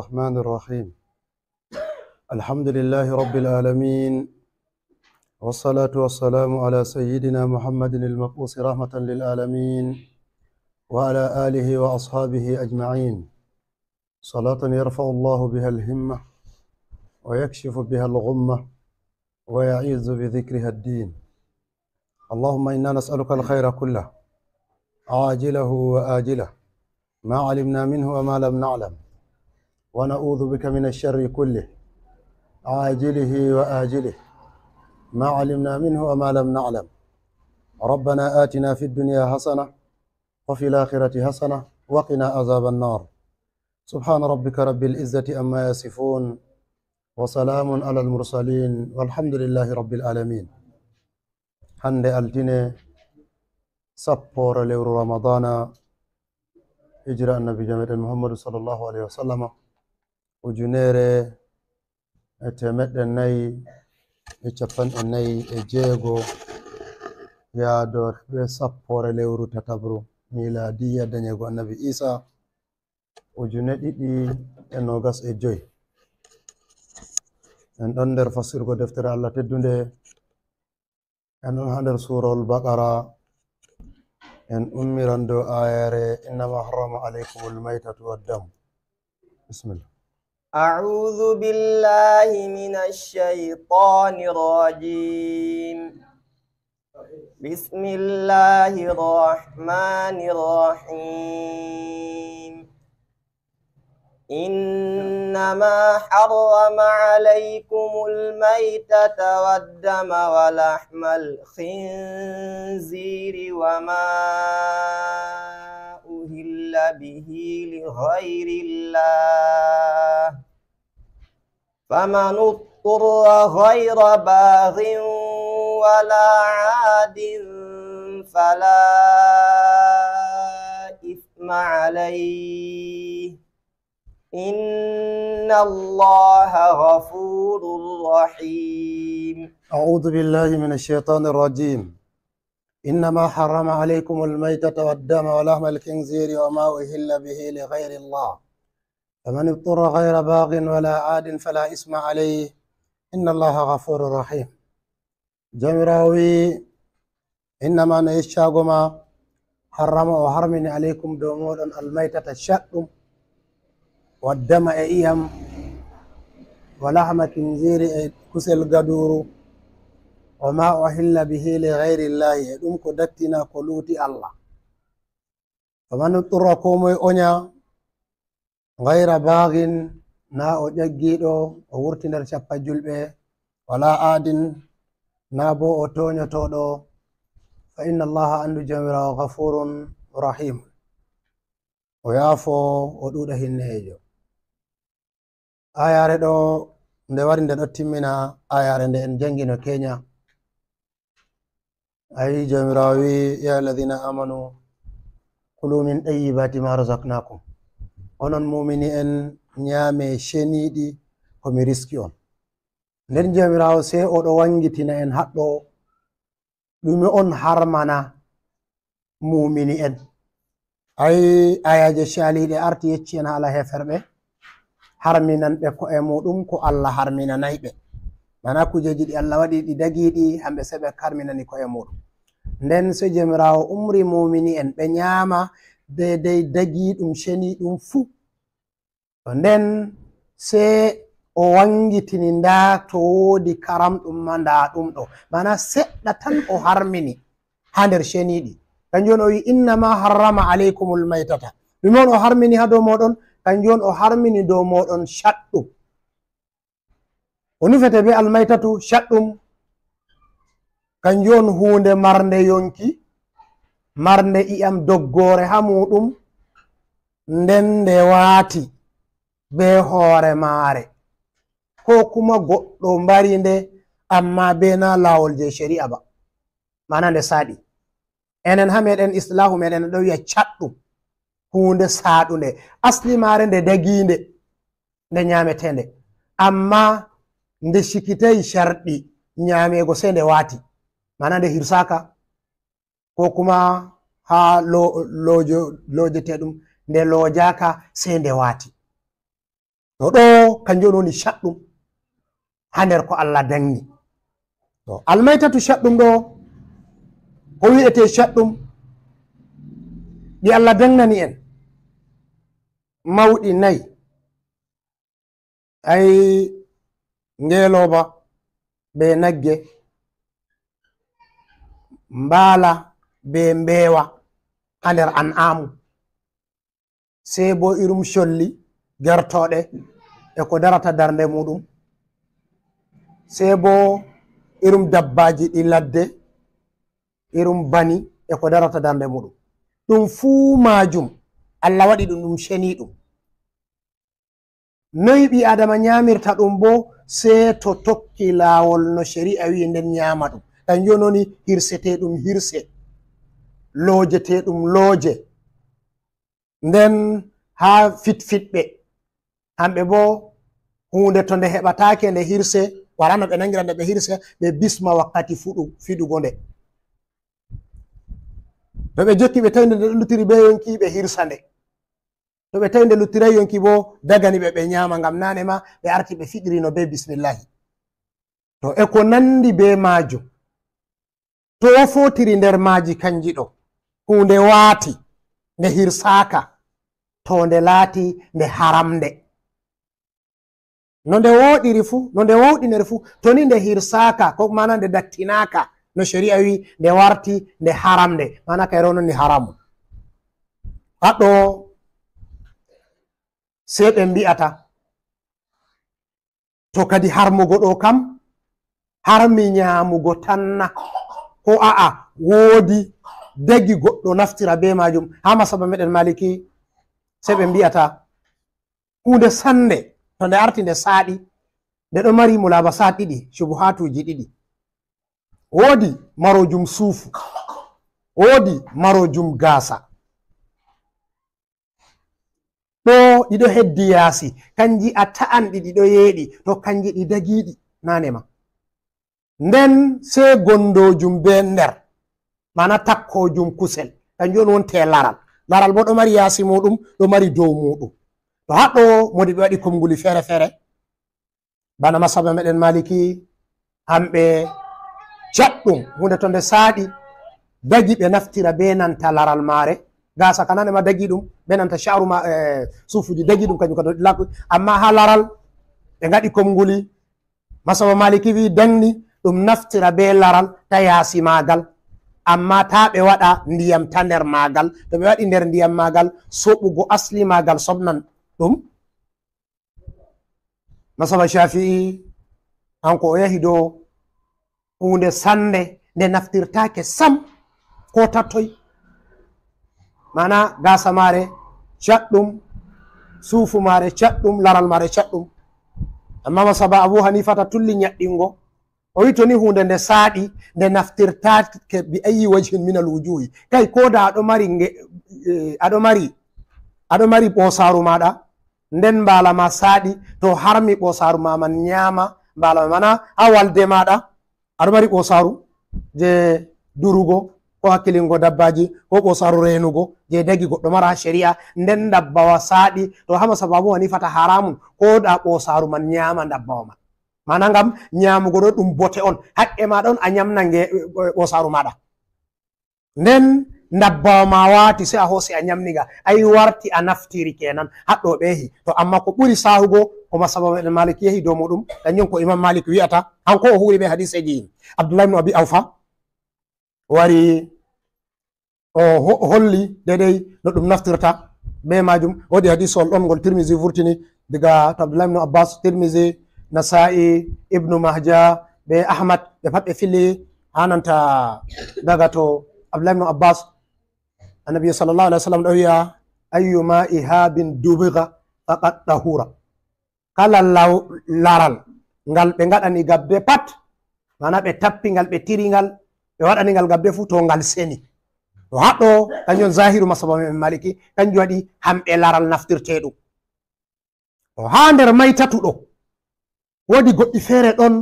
الرحمن الرحيم. الحمد لله رب العالمين، والصلاة والسلام على سيدنا محمد المبعوث رحمة للعالمين وعلى آله وأصحابه أجمعين. صلاة يرفع الله بها الهمة ويكشف بها الغمة ويعيذ بذكرها الدين. اللهم إنا نسألك الخير كله عاجله وآجله ما علمنا منه وما لم نعلم، ونعوذ بك من الشر كله عاجله وآجله ما علمنا منه وما لم نعلم. ربنا آتنا في الدنيا حسنة وفي الآخرة حسنة وقنا عذاب النار. سبحان ربك رب العزة عما يصفون وسلام على المرسلين والحمد لله رب العالمين. hande altine sappore lewru ramadana hijira annabi jameɗen muhammadu sallllahu alaihi wasallama ujunere e temeɗɗe nayi e capanɗe nayi e jeego yaado ɓe sappore lewru tatabru miladiya dañego annabi isa ujune ɗiɗi e nogas e joyi. en ɗon nder fasirgo deftere allah teddunde, en ɗon ha nder surahul baqara, en ummiran dow ayare innama harrama aleykumul maytatu waddam. bismillah. أعوذ بالله من الشيطان الرجيم. بسم الله الرحمن الرحيم. إنما حرم عليكم الميتة والدم ولحم الخنزير وما أهل به لغير الله، فمن اضطر غير باغ ولا عاد فلا إثم عليه، إن الله غفور رحيم. أعوذ بالله من الشيطان الرجيم. إنما حرم عليكم الميتة والدم ولحم الخنزير وما أهل به لغير الله، فمن اضطر غير باغ ولا عاد فلا إثم عليه، إن الله غفور رحيم. جمراوي إنما نيشاغما حرم وحرمني عليكم دومود الميتة الشأم والدم إيهم ولحم الخنزير كسل قدور وما أهل به لغير الله يدوم كدتنا كلوتي الله. فمن اضطر كومي أنيا غير باغ نا أجيدو وورتنا شابا جلبه ولا عاد نا بو أتونيا تودو، فإن الله عنده جميرا غفور رحيم ويافو ودوده النهيجو. ayare ɗo nde wari nde ɗo timmina ayare nde en jangino Kenya. ayi jamirawo wi ya alladhina amanu kulu min tayyibati ma razaqnakum, onon mumini en ñaame sheniɗi komi riski on. nden jamirawo sei oɗo wangitina en haɗɗo ɗume on harmana mumini en. ayi ayaje shaliɗe arti yecci en haala heferɓe harminan ɓe ko'e muɗum ko Allah harminanayi ɓe, mana kujeji ɗi Allah waɗi ɗi dagiɗi hamɓe se ɓe harminani ko'e muɗum. nden so jomirawo umri mumini en ɓe ñaama dedei dagiɗum sheni ɗum fuu, to nden se o wangitini nda to woodi karam ɗum ma nda ɗum ɗo, mana seɗɗa tan o harmini ha nder sheniɗi. kanjum on o wi innama harrama aleykumul maytata, ɗume on o harmini ha dow moɗon? kanjum on o harmini dow moɗon shaɗɗum. o nufete be almaytatu shaɗɗum kanjum on hunde marnde yonki, marnde iyam doggore ha muɗum, nden nde waati be hoore maare, ko kuma goɗɗo mbari nde amma be na lawol je shari'a ba, mana nde saɗi. enen ha meɗen islahu meɗen ɗo wiya chaɗɗum, hunde saɗunde, asli mare nde daginde, nde ñametende, amma nde shikitayi sharɗi ñamego sei nde waati, mana nde hirsaka ko kuma ha lojete ɗum nde lojaka sei nde waati. to ɗo kanjum woni shaɗɗum ha nder ko Allah danni. to almaytatu shaɗɗum ɗo ko wi'ete shaɗɗum ɗi Allah dannani en mawɗi nayi, ay ngeeloba be nagge, mbaala be mbeewa ha nder an'amu, sei bo irum colli gertoɗe e ko darata darnde muɗum, sei bo irum dabbaji ɗi ladde irum bani e ko darata darnde muɗum. ɗum fuu majum Allah waɗi ɗum sheni ɗum. noyi ɓi adama nyamirta ɗum bo sei to tokki lawol no shari'a wi nden nyama ɗum. kanjum noni hirseteɗum hirse, lojeteɗum looje. nden ha fitfiɗɓe hamɓe bo hunde to nde heɓatake nde hirse, warano ɓe nangira nde ɓe hirse, ɓe bisma wakkati fiɗugo nde. to ɓe jokki ɓe tawi nde lutiri be yonki ɓe hirsa nde, to ɓe tawi nde luttirai yonki bo dagani ɓe nyama, ngam nane ma ɓe arti ɓe fiɗirino be bismillahi. to e ko nandi be majum to o fotiri nder maji kanji ɗo hunde waati nde hirsaka, to nde laati nde haramde. no nde woɗiri fu, no nde wawɗinere fu, to ni nde hirsaka ko mana nde dattinaka no shari'a wi, nde warti nde haramde, mana kay rononi haramu. haɗo sei ɓe mbi'ata to kadi harmugo ɗo kam harmi nyamugo tanna, ko a'a woodi dagi goɗɗo naftira be majum. ha masaba meɗen maliki sei ɓe mbi'ata hunde sande to nde arti nde saaɗi nde ɗo mari mulabasat ɗiɗi, shubuhatuji ɗiɗi. woodi marojum suufu, woodi marojum gaasa. ɗo ɗiɗo heddi yaasi, kanji a ta'an ɗi ɗiɗo yeeɗi, to kanji ɗi dagiɗi nanema. nden sei gondojum be nder, mana takkojum kusel, kanjum on wonte laral. laral bo ɗo mari yaasi muɗum, ɗo mari dow muɗum. to haɗɗo modi ɓe waɗi komguli fere fere, bana masaba meɗen maliki hamɓe chaɗɗum hunde to nde saaɗi dagi ɓe naftira be nanta laral mare. gasa kananema dagi ɗum be nanta sha'ru sufuji dagi ɗum kanjum kadi laku, amma ha laral ɓe ngaɗi komguli. masaba maliki wi danni ɗum naftira be laral ta yaasi magal, amma ta ɓe waɗa ndiyam ta nder magal. to ɓe waɗi nder ndiyam magal soɓugo asli magal sobnan ɗum. masaba shafi'i hanko o yahi dow hunde sande nde naftirtake sam ko tattoy, mana gasa mare chaɗɗum, suufu mare chaɗɗum, laral mare chaɗɗum. amma masaba Abu Hanifata tulli nyaɗɗingo, o wi to ni hunde nde saaɗi nde naftirtake bi ayi wajhin min al wujuhi, kai ko da aɗo mari ɓosaru maɗa, nden mbala ma saaɗi, to harmi ɓosaru ma man nyama mbala ma. mana ha walde maɗa aɗo mari ɓosaru je durugo ko hakkilingo dabbaji, ko ɓosaru renugo je dagi goɗɗo mara ha shari'a, nden dabbawa saaɗi, to hama sababu Hanifata haramun ko da ɓosaru man nyama dabbawa man, mana ngam nyamugo ɗo ɗum bote on, haqqe maɗa on a nyamnange ɓosaru maɗa. nden dabbawa ma waati sei a hoosi a nyamniga, ai warti a naftiri kenan. haɗɗo ɓe yehi. to amma ko ɓuri sahugo ko masaba meɗen malik yehi dow muɗum, kanjum ko imam malik wi'ata, hanko o huuri ɓe hadiseji Abdullah ibn Abi Awfa wari o holli dedei no ɗum naftirta be majum. wodi hadisol ɗon ngol Tirmizi vurtini diga to Abdullah ibn Abbas, Tirmizi, Nasa'i, Ibnu Mahja be Ahmad, ɓe pat ɓe fili hananta daga to Abdullah ibn Abbas, annabi sallallahu alaihi wasallam ɗo wi'a ayyuma ihabin dubiga faqad tahura. kala laral ngal ɓe ngaɗani gabbe pat, mana ɓe tappi ngal, ɓe tiri ngal, ɓe waɗani ngal gabbe fu, to ngal seni. to haɗɗo kanjum zahiru masaba men maliki, kanjum waɗi hamɓe laral naftirteɗum. to ha nder maytatu ɗo wodi goɗɗi feere ɗon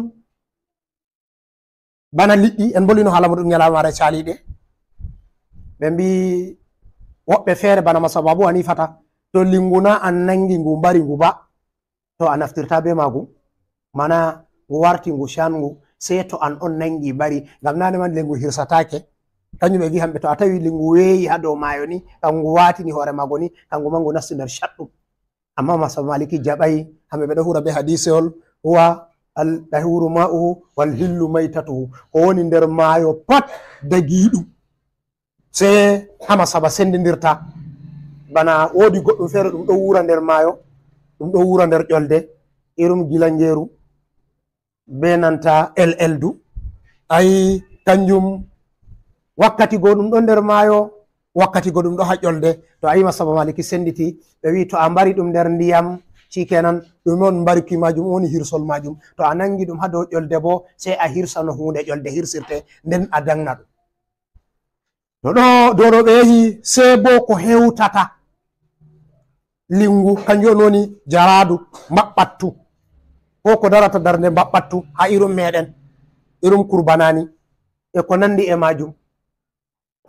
bana liɗɗi, en bolino hala muɗum nyalamare caliɗe. ɓe mbi woɓɓe feere bana masaba Abu Hanifata, to linguna an nangi ngu mbari ngu ba, to a naftirta be magum mana ngu warti ngu shangu sei to an on nangi bari ngam nane man lengu hirsatake kañum ɓe wi hamɓe to a tawi lingu weeyi ha dow maayo ni kangu watini hoore mago ni kangu ma ngu nasti nder shaɗɗum amma masaba maliki jaɓayi hamɓe ɓe ɗo hura be hadisewol huwa al dahuru ma'uhu wal hillu maytatuhu ko woni nder maayo pat dagiɗum sei ha masaba sendidirta bana woodi goɗɗum feere ɗum ɗo wura nder maayo ɗum ɗo wura nder ƴolde irum gilanjeeru be nanta eldu ayi kanjum wakkati go ɗum ɗo nder maayo wakkati go ɗum ɗo ha ƴolde to a yi masaba maliki senditi ɓe wi to a mbari ɗum nder ndiyam cikenan ɗum on mbarki majum woni hirsol majum to a nangi ɗum ha dow ƴolde bo sei a hirsano hunde ƴolde hirsirte nden a dangna ɗum to ɗo dow ɗo ɓe yehi sei bo ko hewtata lingu kanjum on woni jaradu mbaɓɓattu ko ko darata darde mbaɓɓattu ha irum meɗen irum kurbanani e ko nandi e majum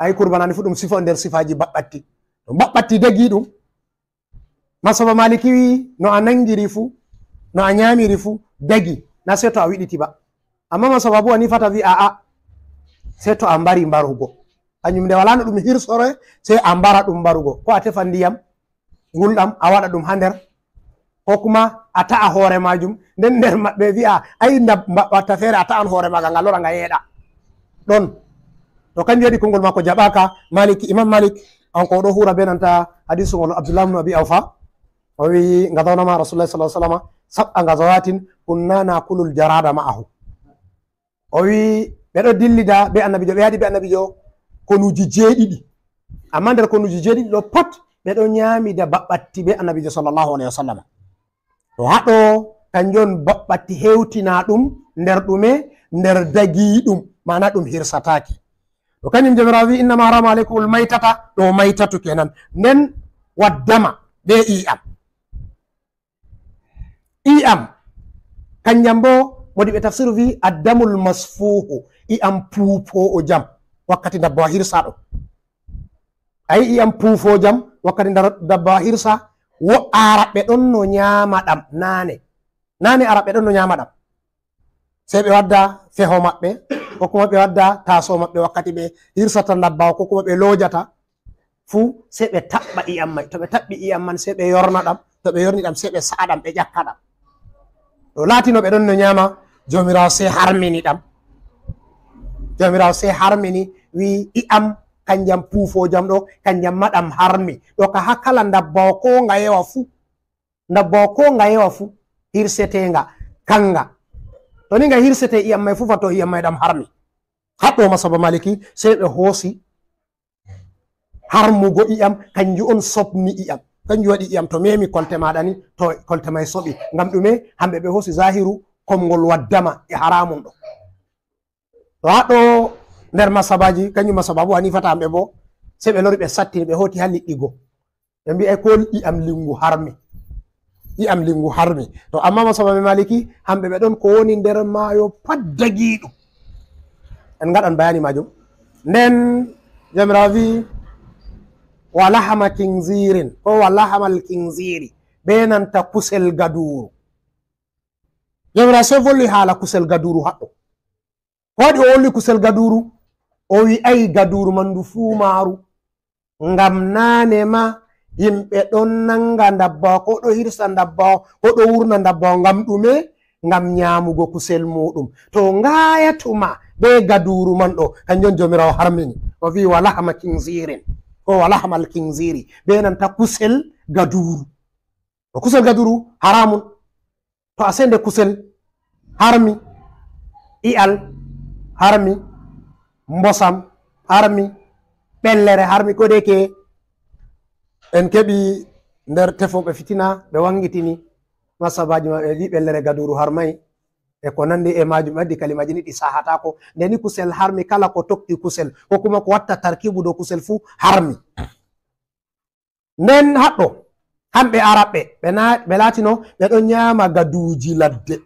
ayi kurbanani fu ɗum sifa nder sifaji mbaɓɓatti to mbaɓɓatti dagi ɗum masaba maliki wi no a nangiri fu no a nyamiri fu dagi na sei to a wiɗiti ba amma masaba bo ani fata wi aa sei to a mbari mbarugo kañum nde wala no ɗum hirsore sei a mbara ɗum mbarugo ko a tefa ndiyam gulɗam a waɗa ɗum ha nder ko kuma a ta'a hoore majum nden nder maɓɓe wi'a ayi mbaɓɓatta feere a ta'an hoore maga nga lora nga yeeɗa ɗon to kanjum waɗi konngol makko jaɓaka maliki imam malik on ko ɗo hura be nanta hadisu ngol abdullah ibn abi awfa o wi gazawnama rasulullah sallallahu alaihi wasallam sab'a gazawatin kunna nakulul jarada ma'ahu o wi ɓeɗo dillida be annabijo ɓe yaadi be annabijo konuji jeeɗiɗi amma nder konuji jeeɗiɗi ɗo pat ɓeɗo ñamida baɓɓatti be annabijo sallallahu alaihi wasallam to haɗo kanjon baɓɓatti hewtina ɗum nder ɗume nder dagiɗum mana ɗum hirsatake to kañum jomirawo wi innama harama aleykumul maytata ɗo maytatu kenan nden waddama be i'am kanjam bo modi ɓe tafsir wi addamul masfuhu i'am puupo o jam wakkati dabbawa hirsaɗo ayi i'am puufo jam wakkati dabbawa hirsa wo araɓe ɗon no ñama ɗam nane araɓe ɗon no ñama ɗam sei ɓe wadda feho maɓɓe ko kuma ɓe wadda taso maɓɓe wakkati ɓe hirsata dabbawa ko kuma ɓe lojata fu sei ɓe taɓɓa i'am mai to ɓe taɓɓi i'am man sei ɓe yorna ɗam to ɓe yorni ɗam sei ɓe sa'a ɗam ɓe ƴakka ɗam to laatino ɓe ɗon no ñama jomirawo sei harmini ɗam jomirawo sei harmini wi i'am kanjam puufojam ɗo kanjam maɗam harmi ɗo ka ha kala dabbawa ko nga yewa fu hirsetenga kanga to ni nga hirsete i'am mai fu fa to i'am mai ɗam harmi haɗɗo masaba maliki sei ɓe hoosi harmugo i'am kanjum on sobni i'am kanjum waɗi i'am to memi kolte maɗa ni to kolte mai soɓi ngam ɗume hamɓe ɓe hoosi zahiru komgol waddama e haramum ɗo to haɗɗo nder masabaji kanjum masaba bo hanifata hamɓe bo sei ɓe lori ɓe sattini ɓe hoti ha liɗɗigo ɓe mbi ko i'am lingu harmi to amma masaba me maliki hamɓe ɓe ɗon ko woni nder maayo pat dagiɗum en gaɗan bayani majum nden jamirawo wi walahama kinzirin ko walahamal kinziri be nanta kusel gaduru jamirawo sei volli haala kusel gaduru haɗɗo ko waɗi o wolli kusel gaduru o wi ayi gaduru man ndu fuu maaru ngam nane ma yimɓe ɗon nanga dabbawa ko ɗo hirsa dabbawa ko ɗo wurna dabbawa ngam ɗume ngam nyamugo kusel muɗum to ngayatuma be gaduru man ɗo kanjon jomirawo harmini o wi walahama kinzirin ko walahamal kinziri be nanta kusel gaduru to kusel gaduru haramun to a sende kusel harmi i'al harmi mbosam harmi ɓellere harmi ko deke en keɓi nder tefoɓe fitina ɓe wangitini masabaji maɓe wi ɓellere gaduru harmai e ko nandi e majum addi kalimaji ni ɗi sahatako ndeni kusel harmi kala ko tokki kusel ko kuma ko watta tarkibu dow kusel fu harmi nden haɗɗo hamɓe araɓɓe ɓe latino ɓe ɗon nyama gaduji ladde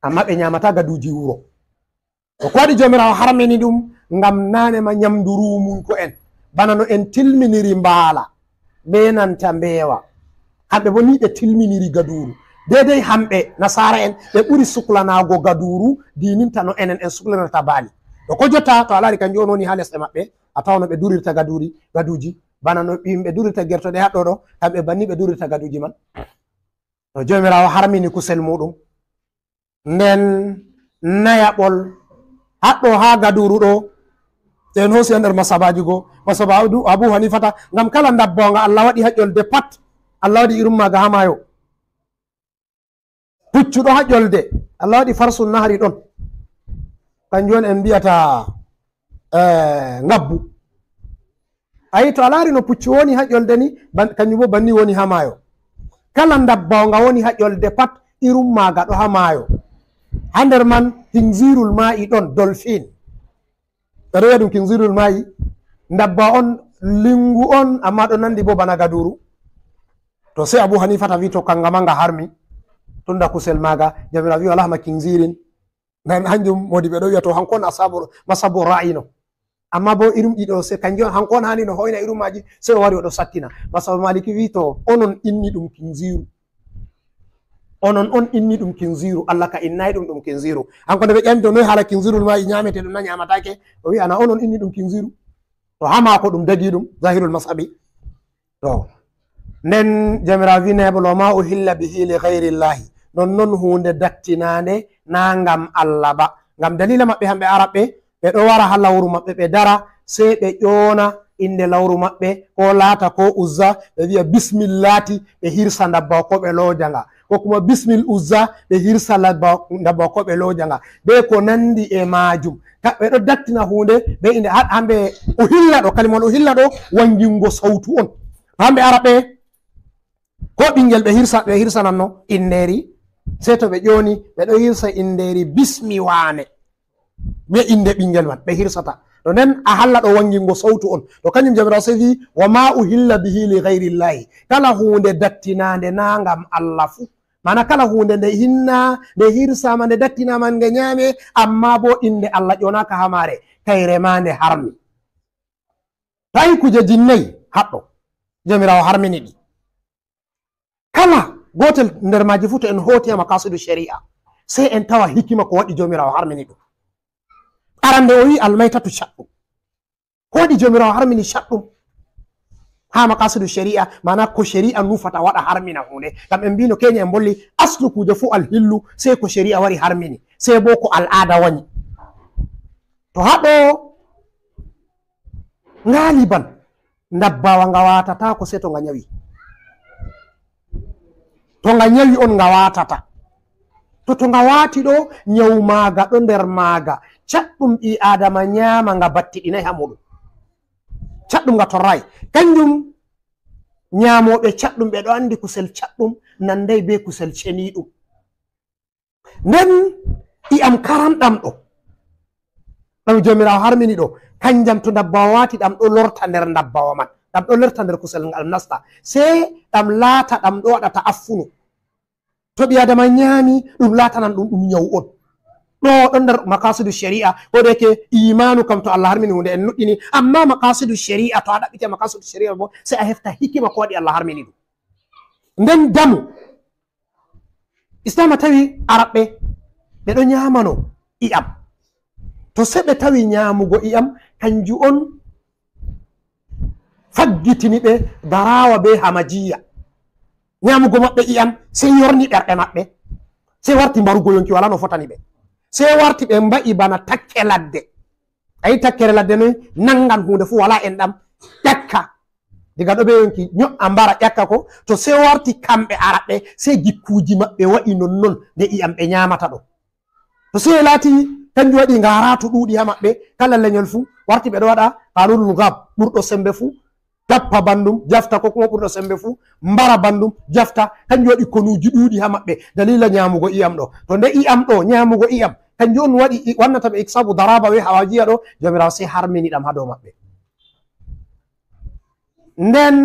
amma ɓe nyamata gaduji wuro ko waɗi jomirawo harmini ɗum ngam nane ma nyamdu rumunko en bana no en tilminiri mbaala be nanta mbeewa hamɓe bo ni ɓe tilminiri gaduru dedei hamɓe nasara en ɓe ɓuri suklanago gaduru dininta no enen en suklanata baali. to ko jotta to a laari kanjum on woni ha lesɗe maɓɓe a tawa no ɓe durirta gaduji bana no yimɓe durirta gertoɗe haɗɗo ɗo kamɓe banni ɓe durirta gaduji man. to jomirawo harmini kusel muɗum nden nayaɓol haɗɗo ha gaduru ɗo en hoosi ha nder masabaji goo masaba Abu Hanifata ngam kala dabbawa Allah waɗi ha ƴolde pat Allah waɗi irum maga ha mayo. puccu ɗo ha ƴolde Allah waɗi farsul nahari ɗon kanjum on en mbiyata ngabbu. ayi to a laari no puccu woni ha ƴolde ni kanjum bo banni woni ha mayo. kala dabbawa nga woni ha ƴolde pat irum maga ɗo ha mayo. ha nder man kinzirul ma'i ɗon dolphin ɓeɗo wiya ɗum kinzirul ma'i dabba on lingu on amma ɗo nandi bo bana gaduru. to sai Abu Hanifata wi to kanga ma nga harmi tunda kusel maga jamira wi wala hama kinzirin nan hanjum modi ɓeɗo wiya to hankon masabu ra'ino amma bo irum ɗiɗo se kanjum hankon hani no hoyna irum maji sai o wari oɗo sattina. masabu Maliki wi to onon inni ɗum kinziru onon on inni ɗum kinziru Allah ka innayi ɗum kinziru. hanko nde ɓe ƴami to noyi haala kinzirul ma i ñamete ɗum na ñamatake o wi ana onon inni ɗum kinziru to ha mako ɗum dagi ɗum zahirul masabi. to nden jamira wi nebolo ma uhilla bihi li gayrillahi non hunde dattinande na ngam Allah ba ngam dalila maɓɓe hamɓe araɓɓe ɓe ɗo wara ha lawru maɓɓe ɓe dara sei ɓe ƴona inde lawru maɓɓe ko laata ko uzza ɓe wiya bismillati ɓe hirsa dabbawa ko ɓe loojanga ko kuma bismil uzza ɓe hirsa dabbawa ko ɓe loojanga be ko nandi e majum. ɓe ɗo dattina hunde be inde hamɓe uhilla ɗo kalimol uhilla ɗo wangingo sautu on. hamɓe araɓe ko ɓingel ɓe hirsananno inneri sei to ɓe ƴoni ɓe ɗo hirsa inderi bismi wane be inde ɓingel man ɓe hirsata. to nden a halla ɗo wangingo sautu on. to kanjum jamira sei wi wa ma uhilla bihi li gayrillahi kala hunde dattinande na ngam Allah fu mana kala hunde nde hinna nde hirsama nde dattinama nde ñaame amma bo inde Allah ƴonaka hamare kayre ma nde harmi. tawi kuje jinnayi haɗɗo jamirawo harmini ɗi kala gotel nder maji fu to en hotiyama kasidu shari'a sei en tawa hikima ko waɗi jomirawo harmini ɗum. arande o wi almaytatu shaɗɗum ko waɗi jomirawo harmini shaɗɗum ha makasidu shari'a mana ko shari'a nufata waɗa harmina hunde ngam en mbino keña en bolli aslu kuje fu alhillu sei ko shari'a wari harmini sei bo ko al'ada wañi. to haɗo ngaliban dabbawa nga watata ko sei to nga ñawi to nga ñawi on nga watata to nga wati ɗo ñawu maga ɗo nder maga chaɗɗum ɓi adama ñama nga battiɗinayi ha muɗum chaɗɗum nga torrayi. kanjum ñamoɓe chaɗɗum ɓe ɗo andi kusel chaɗɗum nandayi be kusel ceniɗum. nden ƴi'am karanɗam ɗo ɗam jomirawo harmini ɗo kanjam to dabbawa wati ɗam ɗo lorta nder dabbawa man ɗam ɗo lorta nder kusel ngal nasta sei ɗam laata ɗam ɗo waɗa ta'affunu. to ɓi adama ñaami ɗum latanan ɗum ñawu on ɗo ɗon nder makasidu shari'a koɗeke imanu kam to Allah harmini hunde en nuɗɗini amma makasidu shari'a to a ɗaɓɓite makasidu shari'a bo sei a hefta hikima ko waɗi Allah harmini ɗum. nden damu islama tawi araɓɓe ɓe ɗo ñamano ƴi'am to sei ɓe tawi ñamugo ƴi'am kanjum on faggitini ɓe darawa be hamajiya. ñamugo maɓɓe ƴi'am sei yorni ɓerɗe maɓɓe sei warti mbarugo yonki wala no fotani ɓe sei warti ɓe mba'i bana takke ladde. ayi takkere ladde noy nangan hunde fu wala en ɗam ƴakka diga ɗo ɓe yonki ño'a mbara ƴakka ko to sei warti kamɓe araɓɓe sei gikkuji maɓɓe waɗi nonnon nde ƴi'am ɓe ñamata ɗo. to sei laati kanjum waɗi ngaratu ɗuuɗi ha maɓɓe kala leñol fu warti ɓe ɗo waɗa kanunul gab ɓurɗo sembe fu tappa bandum jafta ko kuma ɓurɗo sembe fu mbara bandum jafta kanjum waɗi konuji ɗuuɗi ha maɓɓe dalila ñamugo ƴi'am ɗo. to nde ƴi'am ɗo ñamugo ƴi'am kanjum on waɗi wannata ɓe iksabu daraba we hawajiya ɗo jomirawo sei harmini ɗam ha dow maɓɓe. nden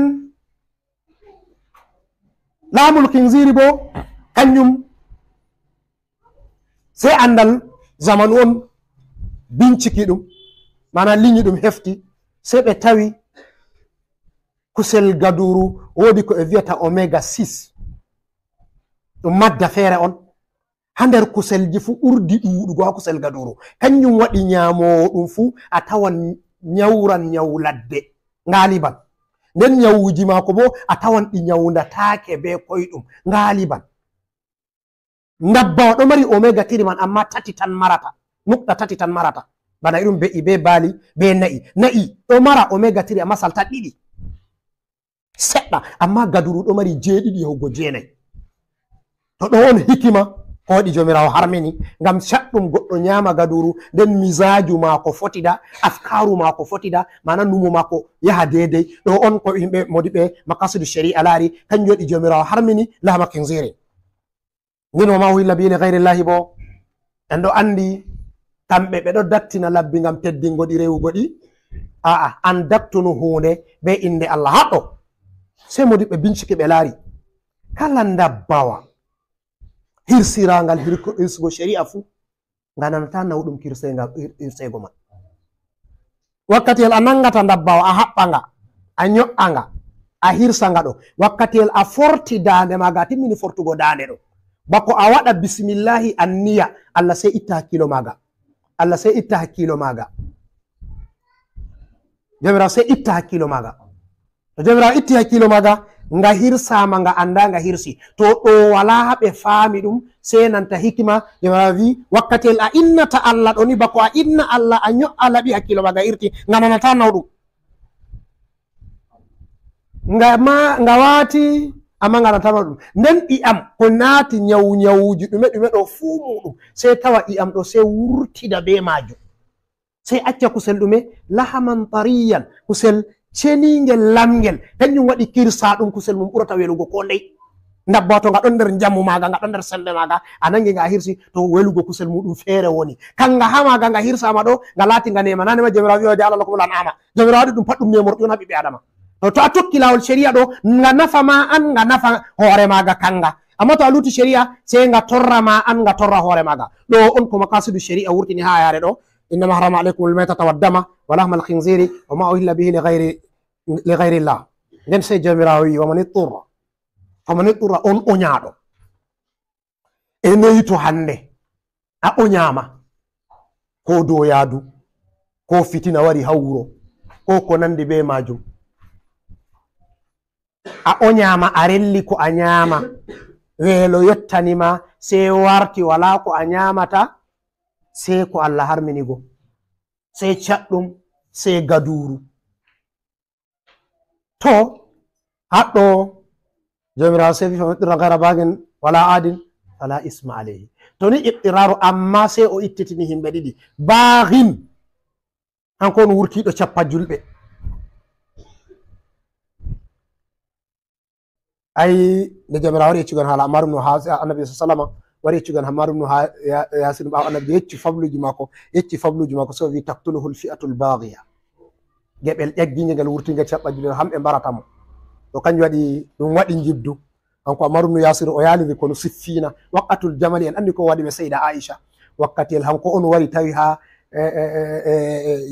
laamul kinziri bo kanjum sei andal zamanu on binciki ɗum mana liñi ɗum hefti sei ɓe tawi kusel gaduru woodi ko ɓe wiyata omega 6 ɗum madda feere on ha nder kuselji fu ɓurdi ɗuɗugo ha kusel gaduru kanjum waɗi ñaamowo ɗum fu a tawan ñawran ñawu ladde ngaliban nden ñawuji maako bo a tawan ɗi ñawdatake be koyɗum ngaliban ndabbawa ɗo mari omega 3 man amma 3 tan marata nukta 3 tan marata bana irum be'i be baali be na'i ɗo mara omega 3 amma salta 2 seɗɗa amma gaduru ɗo mari 7 yahugo 9 to ɗo on hikima ko waɗi jomirawo harmini ngam caɗɗum goɗɗo ñaama gaduru nden misaju maako fotida afkaru maako fotida mana numo maako yaha dedei ɗo on ko yimɓe modiɓe makasidu shari'a laari kanjum waɗi jomirawo harmini lahma kinziri nden wama uhilla bihi li gayrillahi bo en ɗo andi kamɓe ɓe ɗo dattina labbi ngam teddingo ɗi rewugo ɗi aa an dattunu hunde be inde Allah haɗɗo sei modiɓe bincike ɓe laari kala ndabbawa hirsirangal hirsugo shari'a fu nga nanata nawɗum hirsego man wakkatiyel a nangata ndabbawa a haɓɓa nga a ño'a nga a hirsa nga ɗo wakkatiyel a forti dande maga a timmini fortugo dande ɗo bako a waɗa bisimillahi anniya Allah sei itta hakkilo maga Allah sei itta hakkilo maga jomirawo sei itta hakkilo maga to jomirawo itti hakkilo maga nga hirsama nga anda nga hirsi to ɗo wala ɓe faami ɗum sei nanta hikima jomirawo wi wakkatiyel a innata Allah ɗo ni bako a inna Allah a ño'a laɓi hakkilo maga irti nga nanata nawɗum nga waati amma nga nanata nawɗum nden i'am ko naati ñawuji ɗume ɗo fuu muɗum sei tawa i'am ɗo sei wurtida be majum sei acca kusel ɗume lahaman tariyan kusel ceningel lamgel kanjum waɗi kirsa ɗum kusel mum ɓurata welugo ko ndey ndabbawa to nga ɗon nder jammu maga nga ɗon nder sembe maga a nangi nga hirsi to welugo kusel muɗum feere woni kanga ha maga nga hirsama ɗo nga laati nga nema nanema jomirawo wi waje Allah lakum lan'ama jomirawo waɗi ɗum pat ɗum nemorɗi on ha ɓiɓɓe adama to a tokki lawol shari'a ɗo nga nafa ma an nga nafa hoore maga kanga amma to a luti shari'a sei nga torra ma an nga torra hoore maga ɗo on ko makasidu shari'a wurtini ha yare ɗo innama harama aleykum almaytata waddama wa lahma alkhinziri wa ma uhilla bihi li gayri llah nden sei jomirawo wi faman itturra on oñaɗo e noyi to hande a oñama ko dow yaadu ko fitina wari ha wuro ko nandi be majum a oñama a relli ko a ñama weelo yettanima sei warti wala ko a ñamata sei ko Allah harminigo sei caɗɗum sei gaduru to haɗɗo jomirawo sei fa ittira gayra bagin wala adin fala isma alayhi to ni ittiraru amma sei o ittitini himɓe ɗiɗi bagin hanko on wurtiɗo cappa julɓe ay nde jomirawo wari yeccugan haala Ammar ibn annabi sallama wari yeccugan Ammar ibn Yasir ɓawo annabi yecci fabluji mako so wi taktuluhu lfi'atu lbagiya geɓel ƴaggije ngel wurtingel caɓɓa julɓe hamɓe mbaratamo to kanjum waɗi ɗum waɗi jibdu kanko Ammar ibn Yasir o yaliri kono siffina waqatul jamali en andi ko waɗi ɓe Seyda Aisha wakkatiyel hanko on wari tawi ha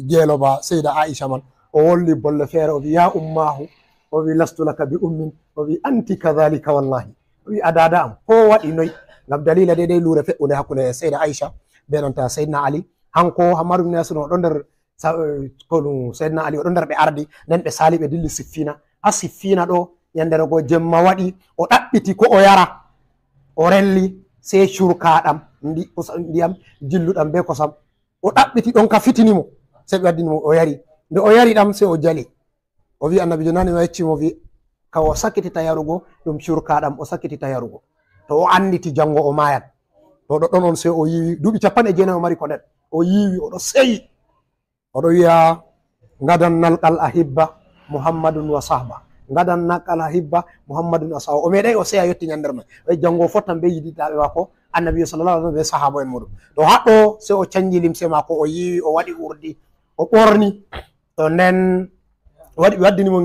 jeeloba Seyda Aisha man o wolli bolle feere o wi ya ummahu o wi lastu laka bi ummin o wi anti kadhalika wallahi o wi a dada am ko waɗi noyi ngam dalila de luure feƴƴude hakkude Seyda Aisha be nanta Seydina Ali hanko Ammar ibn Yasir o ɗon nder kono Seydina Ali o ɗon nder ɓe ardi nden ɓe sali ɓe dilli siffina ha siffina ɗo yandere go jemma waɗi o ɗaɓɓiti ko o yara o relli sei curkaɗam ndiyam jilluɗam be kosam o ɗaɓɓiti ɗon ka fitinimo sei ɓe waddinimo o yari nde o yari ɗam sei o jali o wi annabi jonani o yeccimo wi ka o sakkitita yarugo ɗum curkaɗam o sakkitita yarugo to o anditi jango o mayat to ɗo ɗon on sei o yiwi duuɓi 49 o mari ko nden o yiwi oɗo seyi oɗo wiya gadan nalqal ahibba muhammadun wa sahba gadan nalqal ahibba muhammadun wa sahba o meeɗay o seya yetti ñandere man o jango fottan be yidiɗaɓe mako annabi sallallahu alaihi wasallam be sahaba en muɗum to haɗɗo sei o canji limse mako o yiwi o waɗi urdi o ɓorni to nden waɗi ɓe waddinimo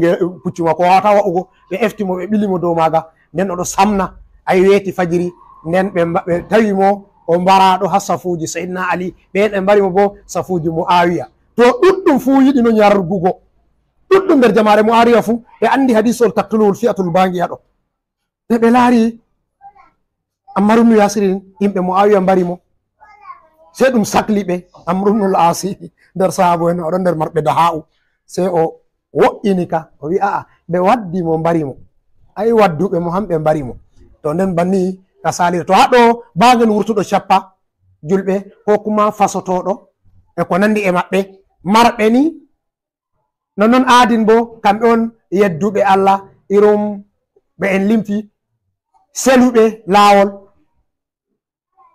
puccu mako o wawata wa'ugo ɓe eftimo ɓe ɓilimo dow maga nden oɗo samna ay weeti fajiri nden ɓe tawimo o mbaraɗo ha safuji Seydina Ali ɓen ɓe mbarimo bo safuji Muawiya to ɗuɗɗum fuu yiɗino ñargugo ɗuɗɗum nder jamare Muawiya fuu ɓe andi hadisol taktuluhul fi'atul bangiya ɗo nde ɓe laari Ammar ibn Yasirin yimɓe Muawiya mbari mo sey ɗum sakli ɓe. Amr ibn al-Asi nder sahabo en oɗon nder marɓe daha'u, sey o wo'ini ka o wi a'a ɓe waddi mo mbari mo, ai wadduɓe mo hamɓe mbari mo. To nden banni ka salire to haɗo bagel wurtuɗo cappa julɓe ko kuma fasotoɗo e ko nandi e maɓɓe marɓe ni nonnon aadin bo kamɓe on yedduɓe Allah irum ɓe en limti seluɓe laawol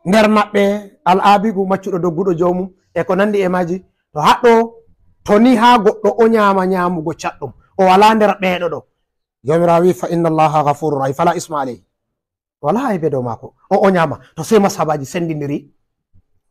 nder maɓɓe al'abigu maccuɗo dogguɗo jomum e ko nandi e maji. To haɗɗo to ni ha goɗɗo o nyama nyamugo chaɗɗum o wala nder ɓeeɗo ɗo, jomirawo wi fa inna allaha ghafurur rahim fala isma alayhi, wala aybe dow mako o nyama. To sei masabaji sendidiri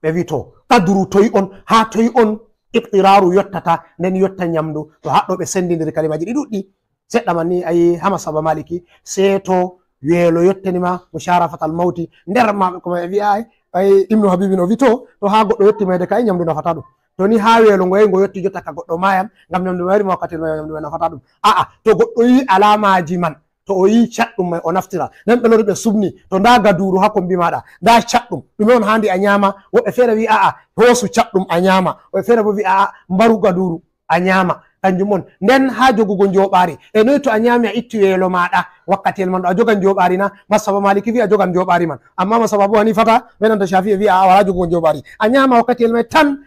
ɓe wi to qadru toyi on ha toyi on iqtiraru yottata nden yotta nyamdu. To haɗɗo ɓe sendidiri kalimaji ɗi ɗuɗɗi seɗɗa man ni ayi ha masaba maliki sei to weelo yottanima musharafatal mawti nder maɓe ko ɓe wi'a ay ibnu habibin o wi to ha goɗɗo yotti mayde ka nyamdu nafata ɗum. To ni ha weelo ngo ngo yotti jotta ka goɗɗo mayan ngam nyamdu mari mo wakkati nyamdu mai nafata ɗum. A'a to goɗɗo yi alamaji man, to o yi chaɗɗum mai o naftira, nden ɓe lori ɓe subni to nda gaduru ha kombi maɗa nda chaɗɗum ɗume on handi a nyama. Woɓɓe fere wi a'a hosu chaɗɗum a nyama, woɓɓe fere bo wi a'a mbaru gaduru a nyama. Kanjum on nden ha jogugo njoɓari e noyi to a nyami a itti weelo maɗa wakkatiyel man ɗo a jogan njoɓari na. masaba maliki wi a jogan njoɓari man, amma masaba bo hanifata benanta shafi wi a wala jogugo njoɓari, a nyama wakkatiyel mai tan.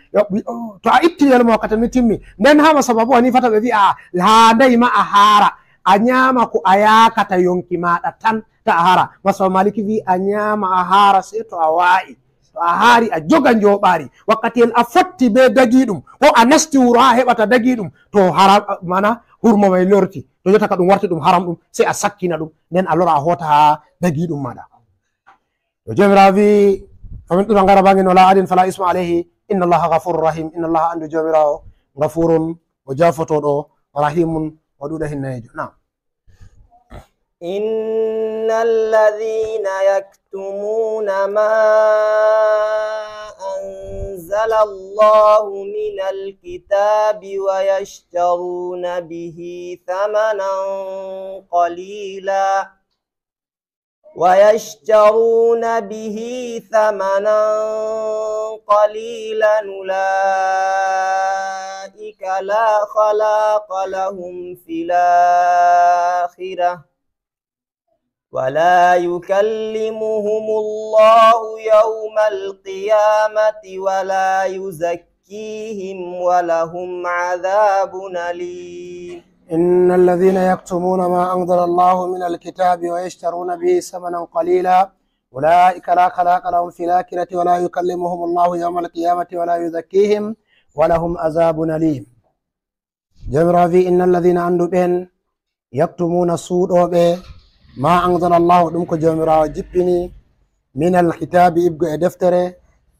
To a itti weelo ma wakkatiyel mai timmi. Nden ha masaba bo hanifata ɓe wi a handai ma a hara, a nyama ko a yakata yonki maɗa tan ta a hara. masaba maliki wi a nyama a hara sei to a wa'i, to a haari a joga njoɓari wakkatiyel a fotti be dagi ɗum ko a nasti wuro ha heɓata dagi ɗum to haram mana hurmo mai lorti, to jotta ka ɗum warti ɗum haram ɗum sei a sakkina ɗum nden a lora a hota ha dagi ɗum maɗa. To jomirawo wi famin ɗuɗa ngara bangin wala adin fala isma alayhi inna allaha ghafurur rahim, inna allaha andu jomirawo ghafurun o jafotoɗo rahimun o ɗuɗa hinnayejo. Nam إن الذين يكتمون ما أنزل الله من الكتاب ويشترون به ثمنا قليلا أولئك لا خلاق لهم في الآخرة ولا يكلمهم الله يوم القيامة ولا يزكيهم ولهم عذاب أليم. إن الذين يكتمون ما أنزل الله من الكتاب ويشترون به ثمنا قليلا أولئك لا خلاق لهم في الآخرة ولا يكلمهم الله يوم القيامة ولا يزكيهم ولهم عذاب أليم. جمرافي إن الذين عندهم بين يكتمون سوء ما أنزل الله دمك جمرا جبني من الكتاب إبقى دفتره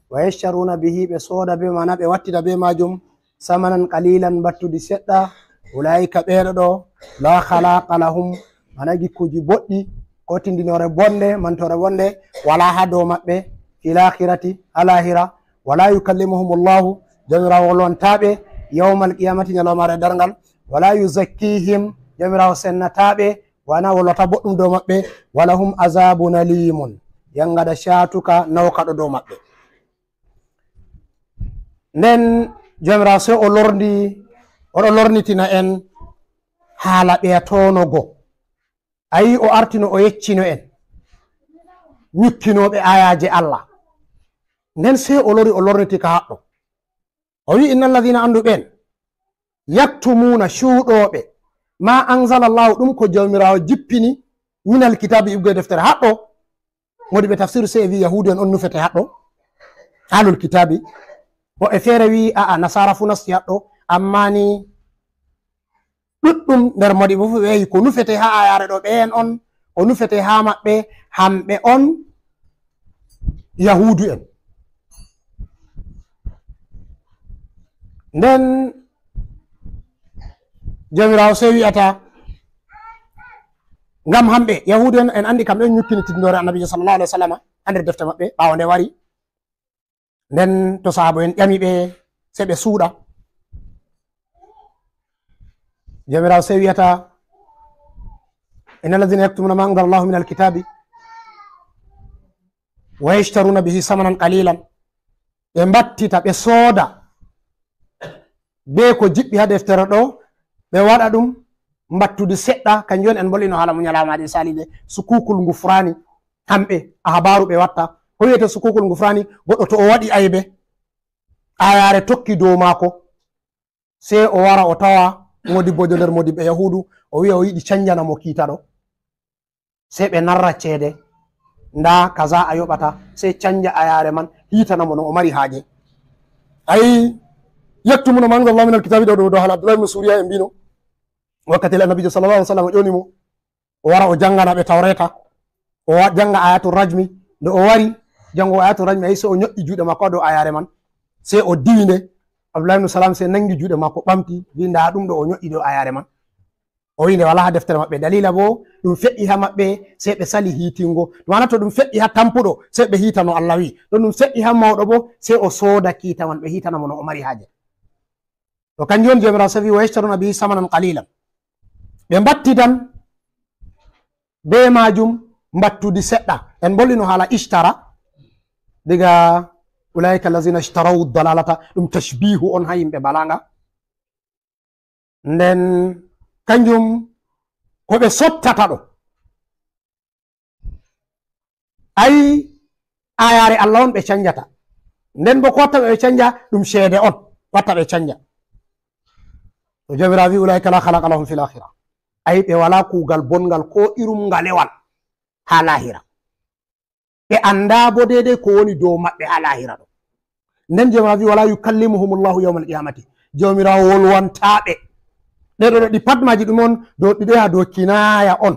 ويشترون به بصودا بما نبي واتد بما جم ثمنا قليلا باتو دي ستا أولئك بيردو لا خلاق لهم مناجي كوجي بوتي كوتين دي نوري بونده من توري بونده ولا هدو مبه في الآخرة الاخرة ولا يكلمهم الله جمرا ولون تابه يوم القيامة يلو ماري درنغل ولا يزكيهم جمرا سنة تابه wana wolata boɗɗum dow maɓɓe wala hum azabun alimun yangada shatuka nawkaɗo dow maɓɓe. Nden jomirawo sei oɗo lornitina en haala ɓeyatonogo. Ayi o artino o yeccino en nyukkinoɓe ayaje Allah, nden sei o lorniti ka haɗɗo o wi inna alladhina andu ɓen yaktumuna shuuɗoɓe ma anzala llahu ɗum ko jawmirawo jippini minal kitabi ibgoye deftere haɗɗo wodi ɓe tafsir sei wi yahudu en on nufete haɗɗo alul kitabi, woɓɓe feere wi aa nasara fu nasti haɗɗo, amma ni ɗuɗɗum nder moɗi ɓe fu ɓe wi ko nufete ha ayare ɗo ɓeen on ko nufete ha maɓɓe hamɓe on yahudu en. Nden jomirawo sei wi'ata ngam hamɓe yahudu en andi kamɓe on nyukkini tindore annabijo sallallahu alaihi wasallam ha nder defte maɓɓe ɓawo nde wari. Nden to sahabo en ƴami ɓe sei ɓe suuɗa, jomirawo sei wi'ata inna alladhina yaktumuna ma anzala llahu min alkitabi wa yashtaruna bihi samanan qalilan ɓe mbattita ɓe sooda be ko jiɓɓi ha deftere ɗo ɓe waɗa ɗum mbattude seɗɗa kanjum on en bolino haala muñalamaɗi saliɓe sukukul ngufrani kamɓe habaru ɓe watta ko wiyete sukukul ngufrani goɗɗo to o waɗi aybe ayare tokki dow maako sei o wara o tawa modibbojo nder modibɓe yahudu o wiya o yiɗi canjanamo kiita ɗo sei ɓe narra ceede nda kaza a yoɓata sei canja ayare man hitanamo no o mari haaje ayi yektumuno ma anzallahu min alkitabi ɗo ɗo hala abdoulah ibn suriya e mbino wakkati annabijo sallallah alih sallam o ƴonimo o wara o jangana ɓe tawreta o janga ayatu rajmi nde o wari jango ayatu rajmi ayi sei o ñoƴƴi juuɗe makko dow ayare man sei o diwinde abdoulah ibn salam sei nangi juuɗe makko ɓamti wi nda ɗum ɗo o ñoƴƴi dow ayare man o wi nde wala ha deftere maɓɓe dalila bo ɗum feƴƴi ha maɓɓe sei ɓe sali hiitingo mana to ɗum feƴƴi ha tampuɗo sei ɓe hiitano allah wi to ɗum feƴƴi ha mawɗo bo sei o sooda kiita man ɓe hiitanamo no o mari haaje to kanjum on jomirawo safi wa yashtaruna bihi samanan qalilan ɓe mbattitan be majum mbattudi seɗɗa en bollino haala ishtara diga ulaika allazina ishtaraw dalalata ɗum tashbihu on ha yimɓe balaga nden kanjum ko ɓe sottata ɗo ayi ayare allah on ɓe canjata nden bo ko watta ɓe canja ɗum ceede on watta ɓe canja to jomirawo wi ulaika la halaqa lahum fil akhira ayi ɓe wala kuugal bongal ko irum ngalewal ha lahira ɓe anda bo dedei ko woni dow maɓɓe ha lahira ɗo nden jomirawo wi wala yukallimuhumullahu yawma alqiyamati jomirawo wolwantaɓe ɗeɗo ɗi pat maji ɗum on dow ɗiɗo ha dow kinaya on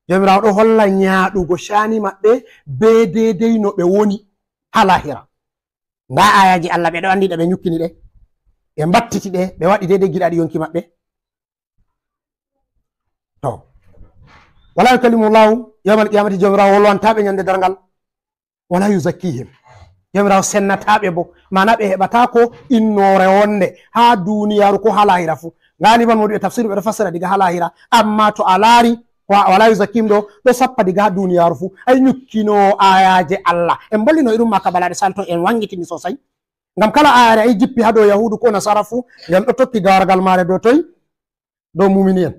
jomirawo ɗo holla ñaaɗugo shani maɓɓe be dedei no ɓe woni ha lahira nda ayaji allah ɓe ɗo andi ɗe ɓe ñukkini ɗe ɓe mbattiti ɗe ɓe waɗi dedei giɗaɗi yonki maɓɓe to wala yukallimullahu yawmal qiyamati jomirawo wolwantaɓe ñande darngal wala yuzakkihim jomirawo sennataɓe bo mana ɓe heɓata ko innore wonde ha duniyaru ko ha lahira fu ngani ban moɗuɓe tafsir ɓeɗo fassira diga ha lahira amma to a laari wala yuzakkihim ɗo sappa diga ha duniyaru fu ay ñukkino ayaje allah en bollino irum makka balaɗe salto en wangitini sosai ngam kala ayare ay jippi ha dow yahudu ko nasara fu nden ɗo tokki gawargal mare dow toy dow mumini en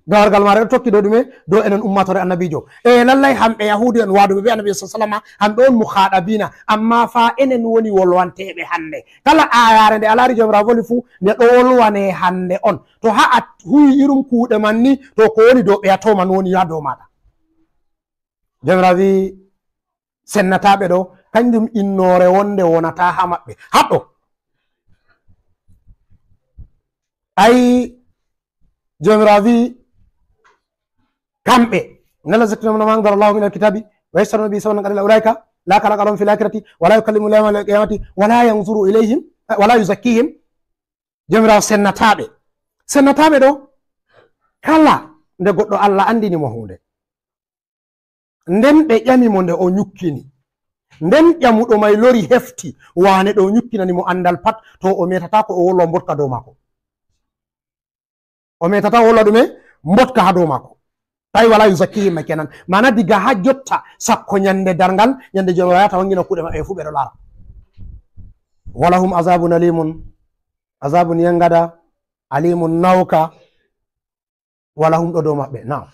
gawargal mare ɗo tokki dow ɗume dow enen ummatore annabijo lallay hamɓe yahudu en waduɓe ɓe annabi sa sallama hamɓe on muhaɗabina amma fa enen woni wolwanteɓe hande kala ayare nde a laari jomirawo voli fu nde ɗo wolwane hande on to ha a huwi irum kuuɗe man ni to ko woni dow ɓeyatoman woni ha dow maɗa jomirawo wi sennataɓe ɗo kanjum innore wonde wonata ha maɓɓe haɗo ayi jomirawo wi kamɓe nala zaktinamna ma anzala allahu min alkitabi wa yashtaruna bihi samanan qalila ulaika la khalaqa lahum fil akhirati wala yukallimu lahum yawmal qiyamati wala yanzuru ilayhim wala yuzakkihim jomirawo sennataɓe ɗo kala nde goɗɗo allah andinimo hunde nden ɓe ƴamimo nde o ñukkini nden ƴamuɗo may lori hefti wane ɗo ñukkinanimo andal pat to o metata ko o wolwa mbotka dow mako o metata o wolwa ɗume mbotka ha dow mako tawi wala yuzakkihim kenan mana diga ha jotta sakko ñande darngal ñande jomirawo yata wangina kuuɗe maɓɓe fu ɓeɗo laara walahum azabun alimun azabun yangada alimun nawka walahum ɗo dow maɓɓe nam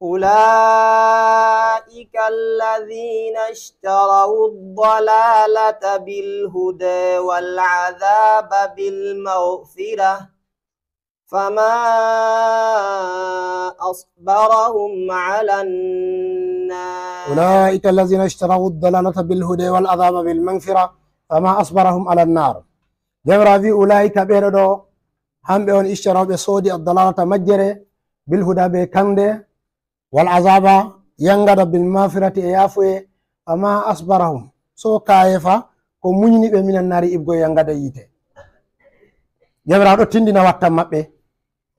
أولئك الذين اشتروا الضلالة بالهدى والعذاب بالمغفرة فما أصبرهم على النار أولئك الذين اشتروا الضلالة بالهدى والعذاب بالمغفرة فما أصبرهم على النار جمرا في أولئك بيردو هم بيون اشتروا بصودي الضلالة مجرى بالهدى بكندي والعذاب ينغد بالمغفرة يافوي فما أصبرهم سو كايفا ko muñiniɓe minan naari ibgo yangada yiite jomirawo ɗo tindina wattan maɓɓe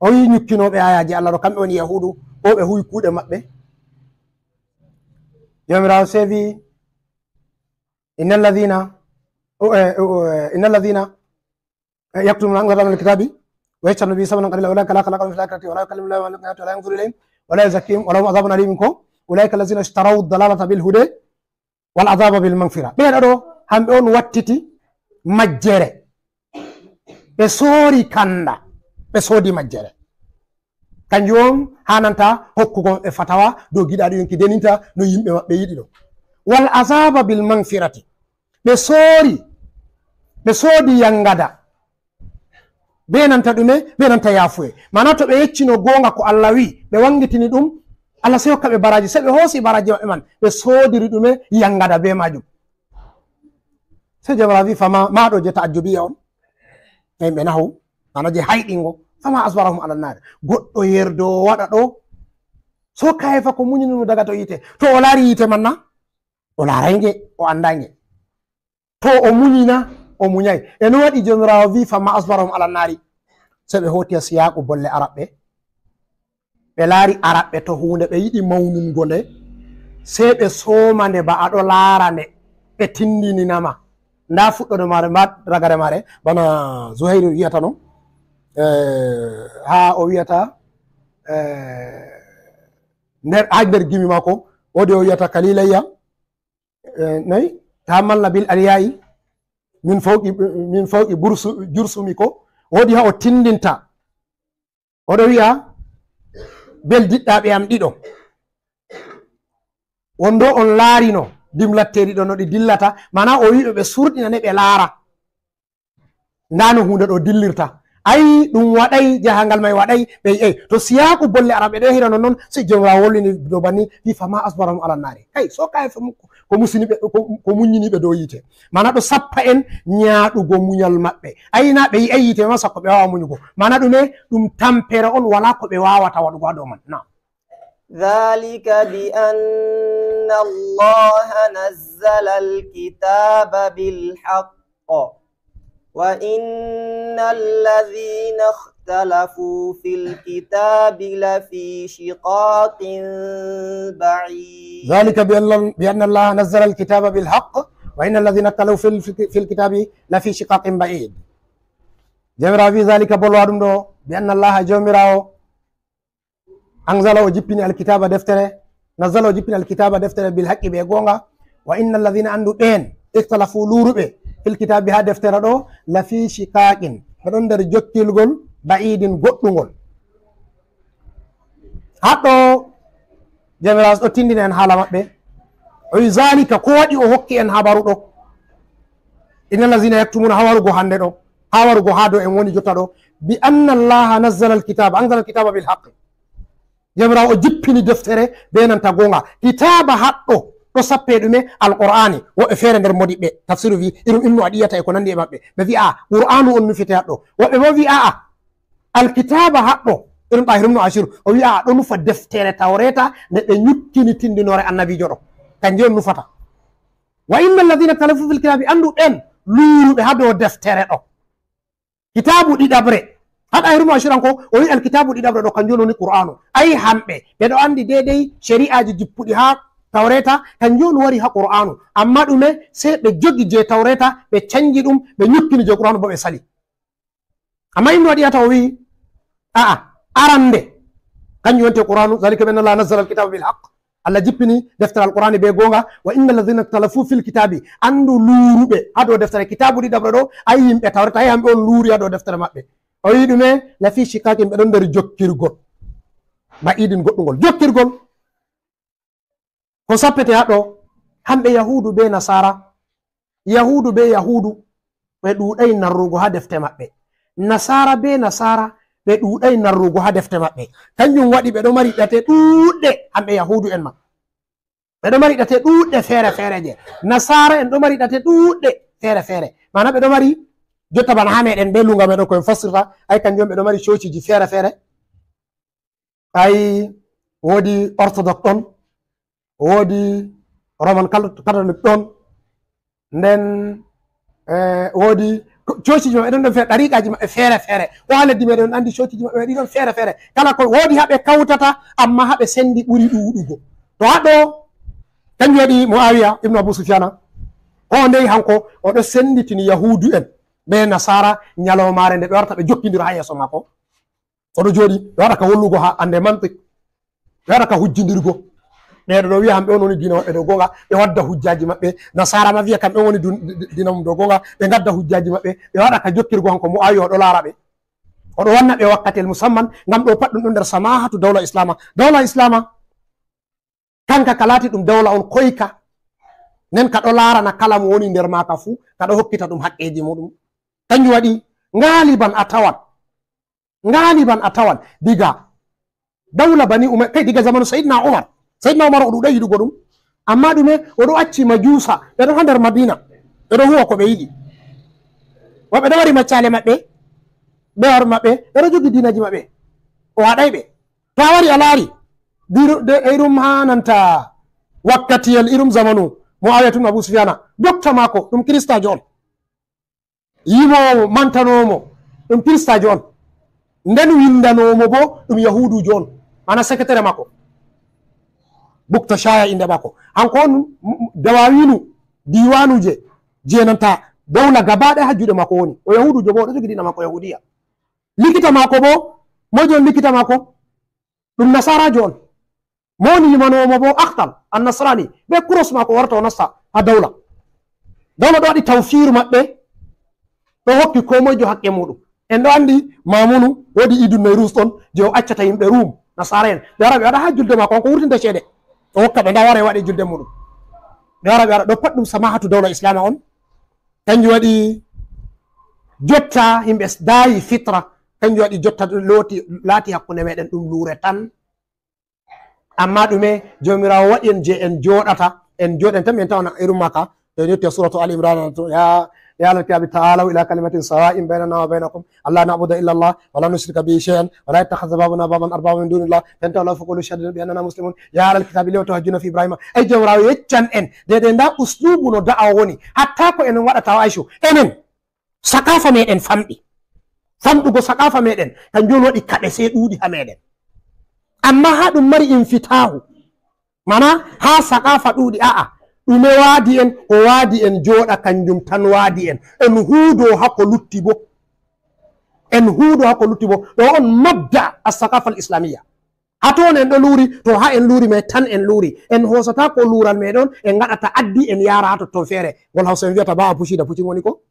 o wi ñukkinoɓe ayaji allah ɗo kamɓe woni yahudu o ɓe huwi kuuɗe maɓɓe jomirawo seewi inna alladina yaktumuna anzala min alkitabi wa yashtaruna bihi samanan qalila ulaika la khalaqa lahum fil akhirati wa la yukallimuhum wala yanzuru ilayhim wala yuzakkihim wa lahum azabun alimun ko ulaika allazina ishtaraw dalalata bil huda wal adaba bil magfira. ɓeeɗa ɗo hamɓe on wattiti majjere, ɓe soori kanda, ɓe soodi majjere. kanjum on hananta hokkugo e fatawa dow giɗaɗo yonki deninta no yimɓe maɓɓe yiɗi ɗo. wal azaba bil magfirati, ɓe soodi yangada be nanta ɗume, be nanta yafuye. mana to ɓe yeccino gonga ko Allah wi, ɓe wangitini ɗum, Allah sai hokka ɓe baraji, sai ɓe hoosi baraji maɓɓe man ɓe soodiri ɗume, yangada be majum. sai jabara wi fama maɗo je ta'ajjubiya on ɓe nahu, mana je hayɗingo, fama asbarahum ala nar. goɗɗo yerdo waɗa ɗo so kayefa ko muñinimo daga to yite, to o laari yite man na, o laarayge, o andange, to o muñina, o muñay. e no waɗi jomirawo wi fama asbarahum ala nari, sai ɓe hotiya siyaku bolle araɓɓe, ɓe laari araɓɓe to hunde ɓe yiɗi mawnungo nde, sai ɓe soma nde ba aɗo laara nde, ɓe tindininama. nda fuɗɗode mare mba ragare mare bana Zuhairu wiyata no, ha o wiyata nder gimi mako wodi o wiyata kalilayya nayi tamanna bil aliyayi min fawqi jursumi ko, wodi ha o tindinta oɗo wiya bel diɗɗaɓe am ɗiɗo, wondo on laarino dimlatteri ɗo no ɗi dillata, mana o wiɓe ɓe surɗina ne ɓe laara nda no hunde ɗo dillirta. ayi ɗum waɗay, jahangal may waɗay, ɓe yi'ay to siyaku bolle araɓe ɗo hira non noon, si jomirawo wollini dow banni wi fama asbarahum ala nari. hey so kaye ko musiniɓe ko muññiniɓe dow yite, mana ɗo sappa en ñaaɗugo muñal maɓɓe. ayina ɓe yi'ay yite ma sakko ɓe wawa muñugo, mana ɗume, ɗum tampere on, wala ko ɓe wawata waɗugo ha dow man. na ذلك بأن الله نزل الكتاب بالحق وإن الذين اختلفوا في الكتاب لفي شقاق بعيد. ذلك بأن الله نزل الكتاب بالحق وإن الذين اختلفوا في الكتاب لفي شقاق بعيد. جميرا في ذلك بولوادم دو بأن الله جميراو أنزل وجبني الكتاب دفتره، نزل وجبني الكتاب دفتره بالحق بيغونغا، وإن الذين عندو دين اختلفوا لوربه في الكتاب بها دفتره دو لفي شقاق بدون در جوكيلغول بعيد غوتغول. هاتو جميراس او تندين ان حالا مابbe ذلك ko wadi o hokki en habaru do, إن الذين يكتمون hawarugo hande do, hawarugo ha do en woni jotta do, bi anna allaha nazzala alkitab, anzala alkitaba bilhaq. jemra o jippini deftere be nanta gonga, kitaba haɗɗo ɗo sappe ɗume alqur'ani. woɓɓe feere nder modiɓɓe tafsiru wi irum ibnu adiyata e ko nandi e maɓɓe, ɓe wi a qur'anu on nufite haɗɗo, woɓɓe bo wi aa alkitaba haɗɗo irum ɗahirum no ashiru o wi a ɗo nufa deftere tawreta nde ɓe ñukkini tindinore annabijo ɗo, kanjum on nufata. wa inna alladhina ikhtalafu fil kitabi, andu ɗen luuruɓe ha dow deftere ɗo, kitabu ɗiɗabre haɗa hirumo ashiran ko o wi alkitabu ɗiɗabre ɗo kanjum woni qur'anu. ayi hamɓe ɓeɗo andi dedei shari'aji jippuɗi ha tawreta kanjum wari ha qur'anu, amma ɗume sai ɓe jogi je tawreta ɓe canji ɗum ɓe ñukkini je qur'anu bo ɓe sali. amma ibnu waɗiyata o wi aa arande kanjum wonte qur'anu. zalika bi anna allaha nazzala alkitaba bilhaq, allah jippini deftere alqur'ani be gonga. wa inna alladhina ikhtalafu fil kitabi, andu luuruɓe ha dow deftere kitabu ɗiɗabre ɗo, ayi yimɓe tawreta ayi hamɓe on luuri ha dow deftere maɓɓe. o wi ɗume lafi shikakin, ɓe ɗon nder jokkirgol ba'idin goɗɗugol. jokkirgol ko sappete haɗo, hamɓe yahudu be nasara, yahudu be yahudu ɓe ɗuɗai narrugo ha defte maɓɓe, nasara be nasara ɓe ɗuɗai narrugo ha defte maɓɓe. kanjum waɗi ɓe ɗo mari ɗate ɗuɗɗe hamɓe yahudu en man, ɓe ɗo mari ɗate ɗuɗɗe feere feere je, nasara en ɗo mari ɗate ɗuɗɗe feere feere, mana ɓe ɗo mari jotta bana ha meɗen be lunga meɗen koyen fassirta, ay kanjum ɓe ɗo mari cociji feere feere. ay woodi orthodoxe ɗon, woodi roman catholique ɗon, nden woodi cociji maɓɓe ɗon ɗon feere, ɗariqaji maɓɓe feere feere. o ha leddi meɗen andi cociji maɓɓe ɗi ɗon feere feere, kala ko woodi haɓe kawtata amma haɓe sendi ɓuri ɗuɗugo. to haɗo kanjum waɗi Muawiya ibnu Abu Sufyana o ndeyi hanko oɗo senditini yahudu en be nasara ñalawmare nde ɓe warta ɓe jokkidira ha yeeso mako, oɗo jooɗi ɓe waɗa ka wollugo ha ande mantik, ɓe waɗa ka hujjidirgo, ɓeɗo ɗo wiya hamɓe on woni dina maɓɓe dow gonga, ɓe wadda hujjaji maɓɓe. Nasara ma wiya kamɓe woni dina mum dow gonga, ɓe gadda hujjaji maɓɓe, ɓe waɗa ka jokkirgo hanko mo awi oɗo laara ɓe, oɗo wanna ɓe wakkatel musamman ngam ɗo pat ɗum ɗo nder samahatu dawla islama. Dawla islama kanka ka laati ɗum dawla on koyka, nden ka ɗo laarana kala mo woni nder maka fuu, ka ɗo hokkita ɗum haqqeji muɗum. Kanjum waɗi ngaliban a tawan diga dawla bani umar, kai diga zamanu sayidna umar o ɗuɗa yiɗugo ɗum, amma ɗume oɗo acci majusa ɓeɗo ha nder madina ɓeɗo huwa ko ɓe yiɗi, woɓɓe ɗo wari maccale maɓɓe ɓewar maɓɓe ɓeɗo jogi dinaji maɓɓe, o haɗay ɓe. To a wari a laari irum ha nanta wakkatiyel irum zamanu Muawiya tum Abu Sufyana, dokta mako ɗum kristajo on, yimowo mantanomo ɗum kristajo on, nden windanomo bo ɗum yahudujo on, mana secrétaire mako bukta shaya inde mako, hanko on dawawinu diwanuje je nanta dawla gaba ɗaya ha juɗe mako woni, o yahudujo bo ɗo jogi dina mako yahudiya. Likita mako bo mojo on likita mako ɗum nasarajo on, mo woni yimanomo bo Akhtal an nasrani be kuros mako warta o nasta ha dawla ɗo waɗi tawfiru maɓɓe, ɗo hokki ko moijo haqqe muɗum. En ɗo andi Mamunu wodi Idun Nairus ɗon je o accata yimɓe Rum nasara en, ɓe wara ɓe waɗa ha julde mako, onko wurtinta ceede o hokka ɓe, nda wara waɗi julde muɗum, ɓe wara ɓe waɗa ɗo pat ɗum samahatu dawla islama on. Kanjum waɗi jotta yimɓe dayi fitra, kanjum waɗi jotta laati hakkunde meɗen ɗum luure tan, amma ɗume jomirawo waɗi en je en joɗen tan en tawana irum maka to en yetti suratu al imran to ya alal kitabi ta'alu ila kalimatin sawa'in bainana wa bainakum alla na'budu illa Allah wa la nushrika bihi shay'an wa la yattakhidha ba'duna ba'dan arbaba min dunillah fantahu la faqulu shahadu bi annana muslimun ya alal kitabi lima tuhajjuna fi ibrahima. Ay jomirawo yeccan en de nda uslubu no da'awa woni, hatta ko enen waɗata aisho enen sakafa meɗen famɗugo sakafa meɗen kanjum waɗi kaɗe sai ɗuuɗi ha meɗen, amma ha ɗum mari infitahu, mana ha sakafa ɗuuɗi a'a ɗume waadi en, o waadi en joɗa kanjum tan waadi en huudo hako lutti bo, ɗo on mabda as-sakafa al-islamiyya. hato on en ɗo luuri, to ha en luuri mai tan en luuri, en hosata ko luural meɗon en gaɗata addi en yara ha totton feere, ngol Hausa en wiyata ba a pushida pucin woni ko,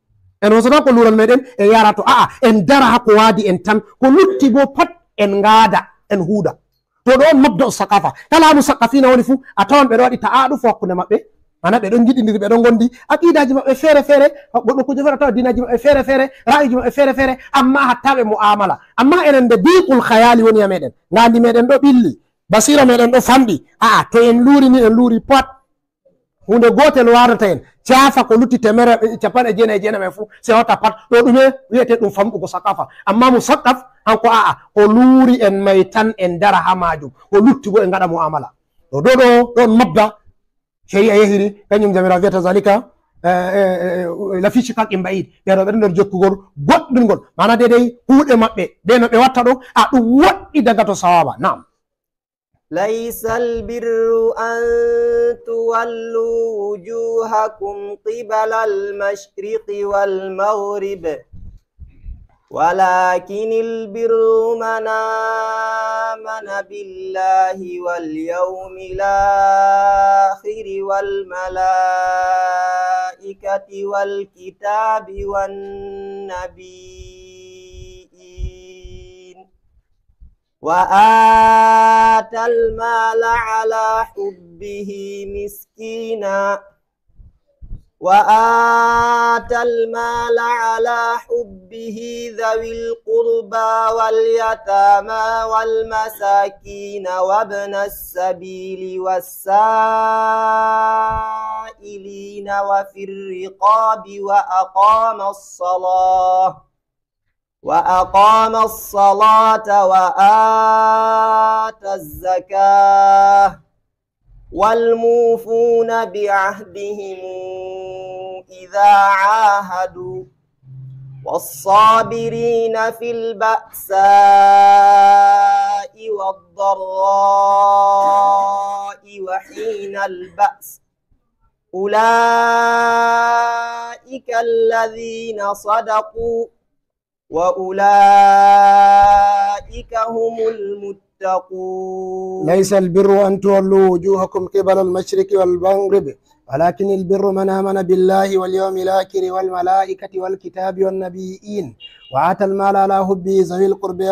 en hosata ko luural meɗen en yara to a'a en dara hako waadi en tan, ko lutti bo pat en ngaada en huuda. To ɗo on mabda sakafa, kala musakafina woni fu a tawan ɓeɗo waɗi ta'aɗufu hakkunde maɓɓe, mana ɓe ɗon jiɗidiri, ɓe ɗon gondi aqidaji maɓɓe feere feere, goɗɗo kuje feere tawa dinaji maɓɓe feere feere, ra'ayiji maɓɓe feere feere, amma hatta ɓe mu'amala. Amma enen nde biqul khayali woni ha meɗen, ngandi meɗen ɗo ɓilli, basira meɗen ɗo famɗi, a'a to en luuri ni en luuri pat hunde gotel warata en cafa ko lutti 99 fu se wata pat ɗo ɗume wiyete ɗum famɗugo sakafa. Amma musakkaf hanko a'a ko luuri en mai tan en dara ha majum, ko lutti bo en gaɗa mu'amala. ɗon mabda sharia yehiri, kanjum jamirawo wiyata zalika lafi shiqaqin ba'id, ɓeɗo ɓeɗo nder jokkugol goɗɗungol, mana dedei kuuɗe maɓɓe de no ɓe watta ɗo a ɗum woɗɗi daga to sawaba. Nam ليس البر أن تولوا وجوهكم قبل المشرق والمغرب ولكن البر من آمن بالله واليوم الآخر والملائكة والكتاب والنبيين وآتى المال على حبه مسكينا ذوي القربى واليتامى والمساكين وابن السبيل والسائلين وفي الرقاب وأقام الصلاة وآتى الزكاة والموفون بعهدهم إذا عاهدوا والصابرين في البأساء والضراء وحين البأس أولئك الذين صدقوا وأولئك هم المتقون. المتقون. ليس البر أن تولوا وجوهكم قبل المشرق والمغرب ولكن البر من آمن بالله واليوم الآخر والملائكة والكتاب والنبيين وآتى المال على حبه ذوي القربى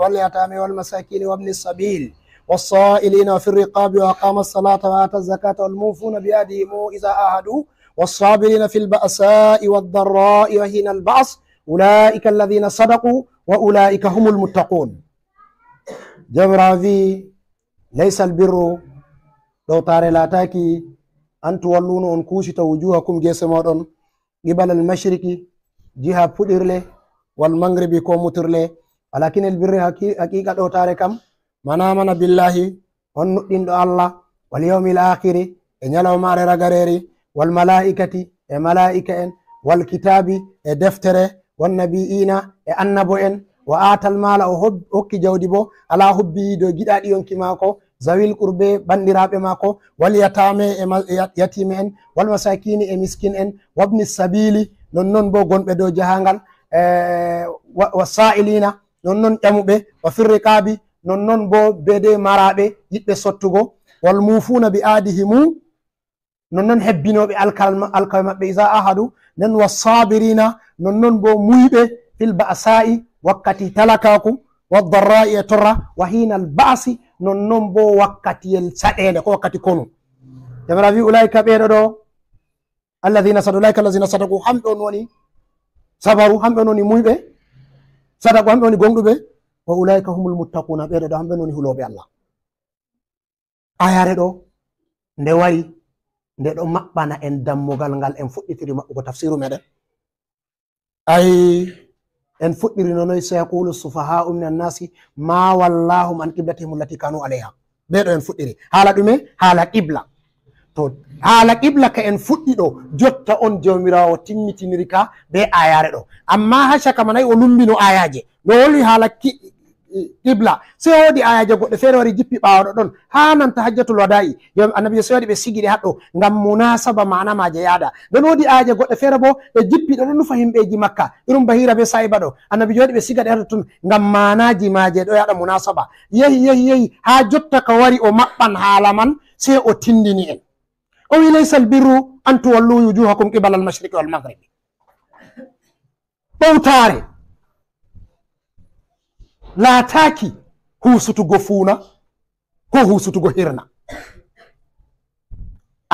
واليتامى والمساكين وابن السبيل والصائلين وفي الرقاب وأقام الصلاة وآتى الزكاة والموفون بعهدهم إذا عاهدوا والصابرين في البأساء والضراء وحين البأس أولئك الذين صدقوا وأولئك هم المتقون. جمراوي ليس البر لو تاري لا تاكي أن تولون أن كوشت وجوهكم جسمودون قبل المشرق جهة فدرله والمغرب كومترله ولكن البر حقيقة لو تاري كم من آمن بالله ونؤمن الله واليوم الآخر إن يلو ماري رغريري والملائكة ملائكة والكتاب دفتر والنبيين النبوين وآتى المال وحكي جودبو على حبي دو جداد يونكي ماكو ذوي القربى بندرابه ماكو واليتامى يتيمين والمساكين مسكين وابن السبيل نون بو غونبه دو جهانgal والسائلين نون ياموبه وفي الرقاب نون بو بيدي مارابه يبbe sottugo والموفون بعهدهم نون hebbinobe alkal mabbe iza ahadu nen wasabirina نون بو muybe fil ba'sa'i wakkati talakaku waddarra'i torra wa hina alba'si non bo wakkati el sadede ko wakkati konu jamara wi ulaika beedo do alladhina sadulaika allazina sadaku hamdon woni sabaru hamdon woni muybe sadaku hamdon woni gongdube wa ulaika humul muttaquna beedo do hamdon woni hulobe Allah ayare do nde wari nde do mabbana en dammugal ngal en fudditiri mabbugo tafsiru meden ay en fuɗɗiri nonoy sayaqulu sufahau min annasi ma wallahum an qiblatihim allati kanu alayha ɓeɗo en fuɗɗiri haala ɗume haala qibla to haala qibla ka en fuɗɗi ɗo jotta on jawmirawo timmitiniri ka be ayare ɗo amma ha caka manayi o lumbino ayaje no wolwi haala qibla sey woodi ayaje goɗɗe feere wari jippi ɓawoɗo ɗon ha nanta hajjatul wada'i annabi so waɗi ɓe sigiɗe haɗɗo ngam munasaba mana maje yaada nden woodi ayaje goɗɗe feere bo ɓe jippi ɗo ɗon nufa himɓeji makka irum bahira be sa'iba ɗo annabi jowaɗi ɓe sigaɗe haɗo tun ngam manaji maje ɗo yaɗa munasaba yehi ha jotta ka wari o maɓɓan haala man sey o tindini en o wi laysa albirru an tuwallu wujuhakum qibala almashriqi walmaghribi ɓowtare laataki husutugo fuuna ko husutugo hirna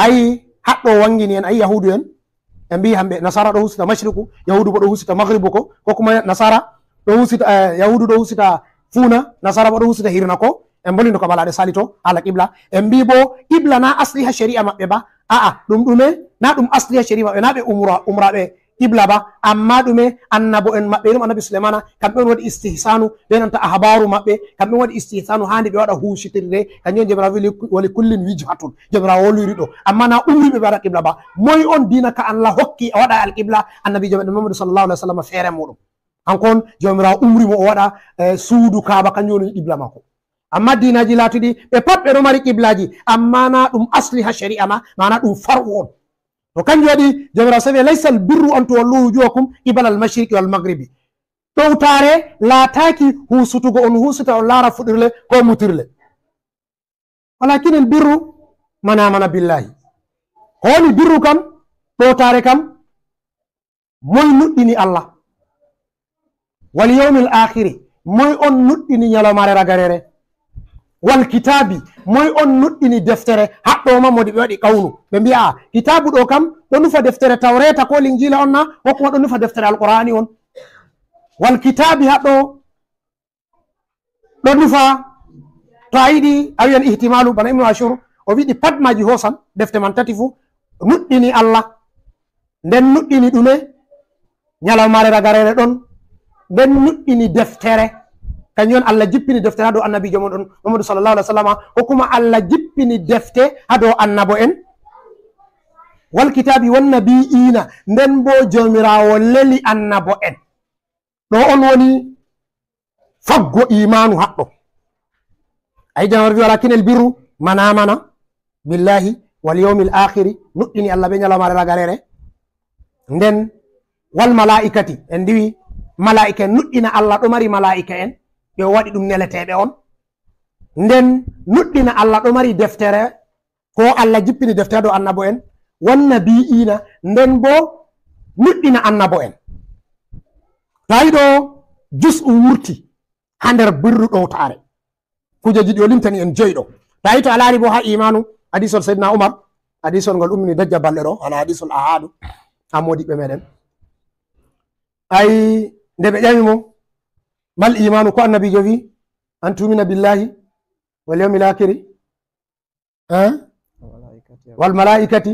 ayi haɗɗo wangini en ayi yahudu en e mbi hamɓe nasara ɗo husita mashriku yahudu bo ɗo husita maghribu ko kuma nasara ɗo husita yahudu ɗo husita fuuna nasara bo ɗo husita hirna ko en bolino ko balaɗe sali to haala qibla en mbi bo qibla na asliha shari'a maɓɓe ba aa ɗum ɗume na ɗum asliha shari'a maɓɓe na ɓe umraɓe qibla ba amma ɗume annabo en maɓɓe ɗum annabi suleimana kamɓe on waɗi istihsanu ɓe nanta ahbaru maɓɓe kamɓe on waɗi istihsanu hande ɓe waɗa husitirde kañum on jomirawo wali kullin wijhatun jomirawo wolwiri ɗo amma na umriɓe ɓe waɗa qibla ba moy on dina ka Allah hokki o waɗa alqibla annabi jomeɗen mamadou sallallahu alih wa sallam feere muɗum hankon jomirawo umrimo o waɗa suudu kaaba kañum woni qibla makko amma dinaji latuɗi ɓe pat ɓe ɗo mari qiblaji amma na ɗum asli ha shari'a ma mana ɗum far'u on to kanjum waɗi jomirawo sawi laysa albirru an tuwallu wujuhakum qibala almashriqi walmaghribi ɗowtare laataki husutugo on husuta on laara fuɗirle ko mutirle walakin albirru man amana billahi ko woni birru kam ɗowtare kam moy nuɗɗini Allah wal yawmil akhiri moy on nuɗɗini ñalomare ragarere wal kitabi moy on nuɗɗini deftere haɗɗoma modi ɓe waɗi qawlu ɓe mbi'a kitabu ɗo kam ɗo nufa deftere tawreta ko linjila on na hokkuma ɗo nufa deftere alqur'ani on wal kitabi haɗɗo ɗo nufa to a yiɗi a wiyan ihtimalu bana ibnu ashur o wiɗi pat maji hosan defte man tati fu nuɗɗini Allah nden nuɗɗini ɗume ñalawmare ragarere ɗon nden nuɗɗini deftere kañum on Allah jippini defte ha dow annabijo mon ɗon Muhammadu sallallahu alaihi wa sallam hokkuma Allah jippini defte ha dow annabo en wal kitabi wan nabiina nden bo jomirawo leli annabo en ɗo on woni faggo imanu haɗɗo ay jamar wi walakin el birru man amana billahi wal yawmil akhiri nuɗɗini Allah ɓe ñalawmare ragarere nden wal malaikati en ndiwi malaika en nuɗɗina Allah ɗo mari malaika en ɓe waɗi ɗum neleteɓe on nden nuɗɗina Allah ɗo mari deftere ko Allah jippini deftere ɗo annabo en wannabi'ina nden bo nuɗɗina annabo en tawi ɗo jus'u wurti ha nder birru ɗowtare kujeji ɗi o limtani en joyi ɗo tawi to a laari bo ha imanu hadisol seydina Umar hadisol ngol ummini dajja balɗe ɗo ala hadisol ahadu ha modiɓɓe meɗen ay nde ɓe ƴami mo mal imanu ko annabijo wi an tumina billahi wal yawmil akhiri wal malaikati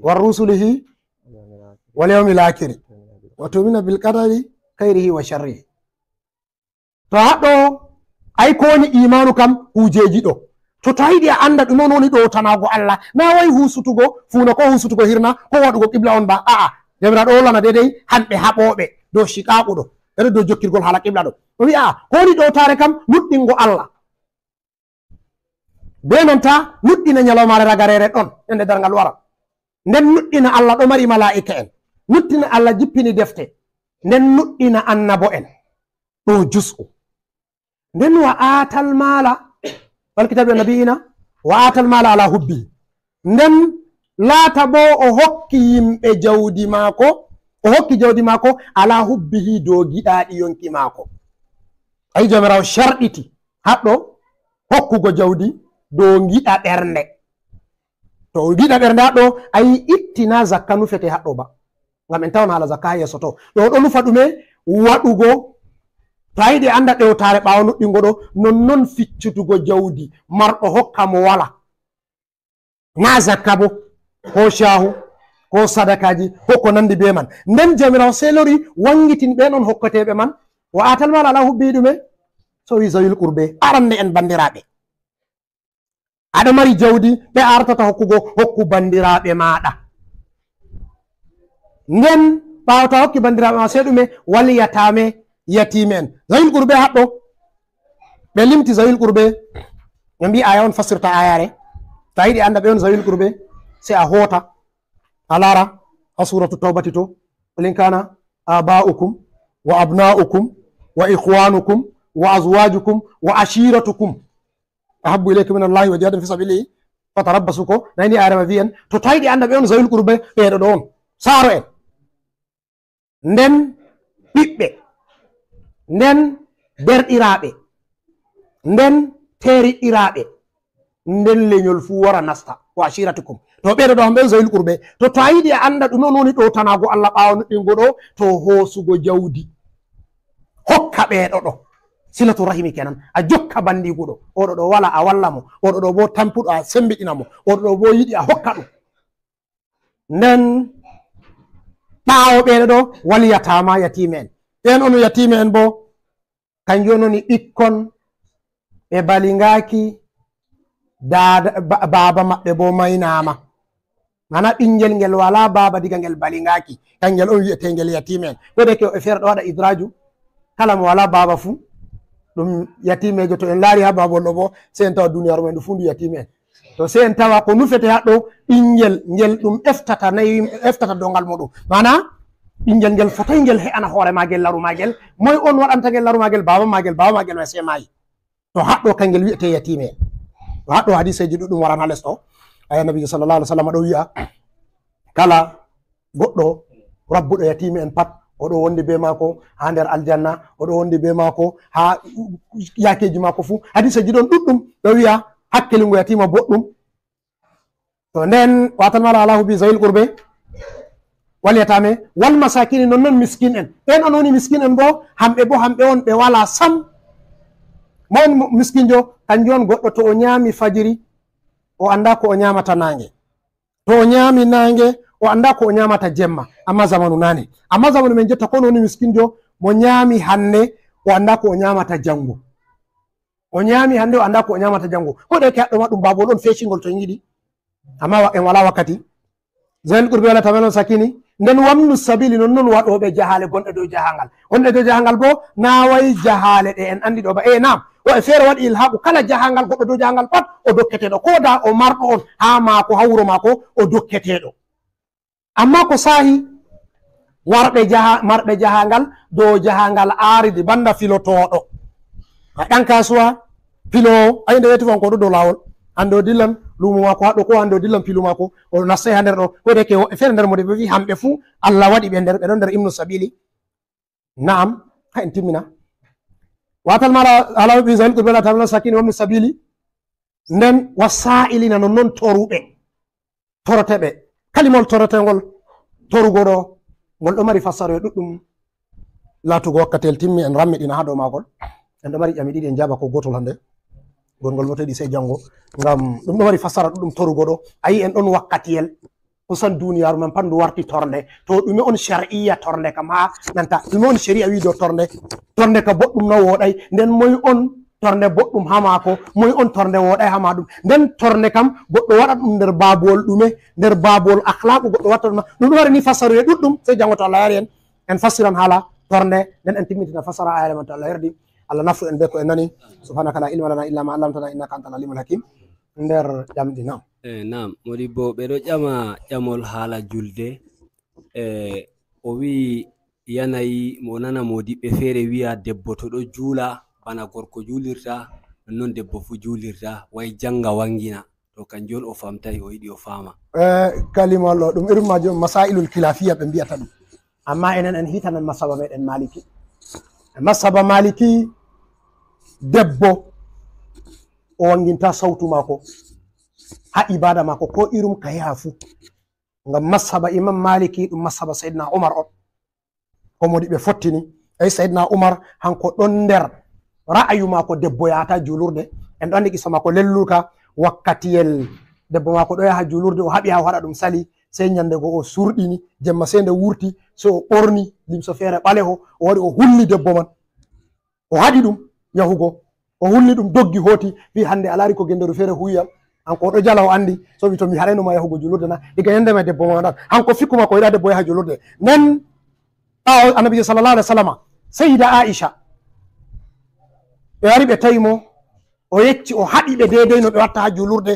wa rusulihi wal yawmil akhiri wa tumina bil qadari khairihi wa sharrihi to haɗɗo ay ko woni imanu kam kujeji ɗo to to yiɗi a anda ɗume on woni ɗowtanago Allah na wayi husutugo fuuna ko husutugo hirna ko waɗugo qibla on ba aa demra ɗo wolana dedei hamɓe haɓoɓe dow shiqaqu ɗo ɓeɗo dow jokkirgol hala qibla ɗo o wi aa ko woni ɗowtare kam nuɗɗingo Allah be nanta nuɗɗina ñalawmare ragarere ɗon ende dargal wara nden nuɗɗina Allah ɗo mari malaika en nuɗɗina Allah jippini defte nden nuɗɗina annabo en ɗo jus'u nden wa atal mala wal kitabi nabiina wa atal mala ala hubbi nden laata bo o hokki yimɓe jawdi maako o hokki jawdi maako ala hubbihi dow giɗaɗi yonki maako ayi jomirawo sharɗiti haɗɗo hokkugo jawdi dow giɗa ɓernde to giɗa ɓernde haɗɗo ayi ittina zakka nufete haɗɗo ba ngam en tawan hala zakka ha yeeso to ɗo ɗo nufa ɗume waɗugo to a yiɗi anda ɗewtare ɓawo nuɗɗingo ɗo nonnon ficcutugo jawdi marɗo hokka mo wala na zakka bo ko shahu ko sadakaji ko ko nandi be man nden jamirawo selori wangitin ɓen on hokkateɓe man wa atal mala ala hubbi ɗume so wi zawil qurbe aranne en bandiraɓe aɗa mari jawdi ɓe artata hokkugo hokku bandiraɓe maɗa nden ɓawata hokki bandiraɓe ma sei ɗume waliyatame yatime en zawil qurbe haɗɗo ɓe limti zawil qurbe ɓe mbi aya on fassirta ayare to a yiɗi anda ɓe on zawil qurbe sei a hoota a lara ha suratu tawbati to qulin kana aba'ukum wa abna'ukum wa ikhwanukum wa azwajukum wa ashiratukum ahabbu ilaykum min allahi wa jihadin fi sabilihi fatarabbasu ko nani ayare wiyen to to a yiɗi anda ɓe on zawil qurbe ɓeɗo ɗo on saaro en nden ɓiɓɓe nden derɗiraɓe nden teriɗɗiraɓe nden leñol fuu wara nasta ko ashiratukum to ɓeɗo ɗo hamɓe zawil qurbe to to a yiɗi a anda ɗume on woni ɗowtanago Allah ɓawo nuɗɗingo ɗo to hoosugo jawdi hokka ɓeɗo ɗo silatu rahimi kenan a jokka bandiguɗo oɗo ɗo wala a walla mo oɗo ɗo bo tampuɗo a sembiɗina mo oɗo ɗo bo yiɗi a hokka ɗum nden ɓawo ɓeɗo ɗo waliyatama yatime en ɓen on yatime en bo kanjum woni ɓikkon ɓe balingaki baba maɓɓe bo maynama mana ɓingel ngel wala baba diga ngel balingaki kangel on wiyetengel yatime en kodeke e feere ɗo waɗa idraju kala mo wala baba fuu ɗum yatimejo to en laari ha babol ɗo bo sei en tawa duniyaru men ɗum fu ndu yatime en to sei en tawa ko nufete haɗɗo ɓingel ngel ɗum eftata dongal muɗum mana ɓingel ngel fotoy ngel he'ana hoore magel laru magel moy on waɗanta ngel laru magel baba magel ma sei mayi to haɗɗo kangel wiyete yatime en to haɗɗo hadiseji ɗuɗɗum waran ha les ɗo aya nabijo sallallah alih w sallam ɗo wi'a kala goɗɗo rabbuɗo yatime en pat oɗo wondi be mako ha nder aljanna oɗo wondi be mako ha yakeji mako fu hadiseji ɗon ɗuɗɗum ɗo wi'a hakkilingo yatima boɗɗum to nden watan mala alahu bi zawil qurbe walyatame wal masakini nonnon miskin en ɓen on woni miskin en bo hamɓe on ɓe wala sam mawon miskinjo kanjum on goɗɗo to o ñaami fajiri o anda ko o ñamata nange to o ñaami nange o anda ko o ñamata jemma amma zamanu nane amma zamanu men jotta kono woni miskinjo mo ñaami hande o anda ko o ñamata jango o ñaami hande o anda ko o ñamata jango ko ɗe ke haɗɗoma ɗum babol on fecingol to yiɗi amma en wala wakkati zawil qurbi wala tamelon sakini nden wamnu sabili nonnon waɗoɓe jahale gonɗe dow jahangal wonɗe dow jahangal bo na wayi jahale ɗe en andi ɗo ba nam o e feere waɗi ilhaqu kala jahangal goɗɗo dow jahangal pat o dokketeɗo ko da o marɗo on ha maako ha wuro maako o dokketeɗo amma ko sahi marɓe jahangal dow jahangal aridi banda filotoɗo a ɗan kasuwa filowo ay nde weti fon ko ɗo dow lawol hande o dillan lumo mako haɗo ko hande o dillan filu mako o nassay ha nder ɗo koyde ke woɓɓe feere nder mode ɓe wi hamɓe fuu Allah waɗi ɓe nder ɓe ɗon nder ibnu sabili. Naam, ha en timmina watal mala ala ɓi zalim qurbe la tamna sakini wamni sabili nden wasa'ilina non non toruɓe toroteɓe kalimol torotengol torugo ɗo ngol ɗo mari fassaro e ɗuɗɗum latugo wakkatel timmi en rammiɗina ha dow magol en ɗo mari ƴami ɗiɗi en jaba ko gotol hande gongol mo teɗi sey janngo ngam ɗum ɗo mari fassara ɗuɗɗum torugo ɗo ayi en ɗon wakkatiyel kusan duniyaru men pat ndu warti tornde to ɗume on shar'iya tornde kam ha nanta ɗume on sharia wi dow tornde ka boɗɗum no woɗay nden moy on tornde boɗɗum ha maako moy on tornde woɗay ha maɗum nden tornde kam goɗɗo waɗa ɗum nder babol ɗume nder babol akhlaqu goɗɗo watta ɗum ɗum ɗo wari ni fassaru e ɗuɗɗum sey janngo to Allah yari en fassiran haala tornde nden en timmitina fassara ayare man to Allah yardi Allah naftu en be ko en nani subhanaka la ilma lana illa ma allamtana innaka antal alimul hakim nder ƴamɗi nam nam Modibbo ɓe ɗo ƴama ƴamol haala julde o wi yanayi mo nana modiɓɓe feere wiya debbo to ɗo juula bana gorko juulirta non debbo fu juulirta way janga wangina to kanjum on o famtayi o yiɗi o faama kalimol ɗo ɗum irin majum masailul khilafiya ɓe mbiyata ɗum amma enen en hitanan masaba meɗen maliki masaba maliki debbo o wanginta sautu mako ha ibada mako ko irum ka yaha fu ngam masaba imam maliki ɗum masaba sayyidina umar on ko modi ɓe fottini ay sayyidina umar hanko ɗon nder ra'ayu mako debbo yahata julurde en ɗo andi qissa mako lelluka wakkatiyel debbo mako ɗo yaha julurde o haɓi ha o haɗa ɗum sali sey nyande go o surɗini jemma sey nde wurti so o ɓorni limso feere ɓaleho o waɗi o hulli debbo man o haɗi ɗum yahugo o hulli ɗum doggi hooti wi hande a laari ko genderu feere huyam hanko o ɗo jala o andi so wi to mi haɗaynoma yahugo julurde na diga yandema debbo ma ɗan hanko fikkuma ko yiɗa debbo yaha julurde nden ɓawo annabijo sallallah alih w sallam seyida aicha ɓe wari ɓe tawi mo o yecci o haɗi ɓe deydey no ɓe watta ha julurde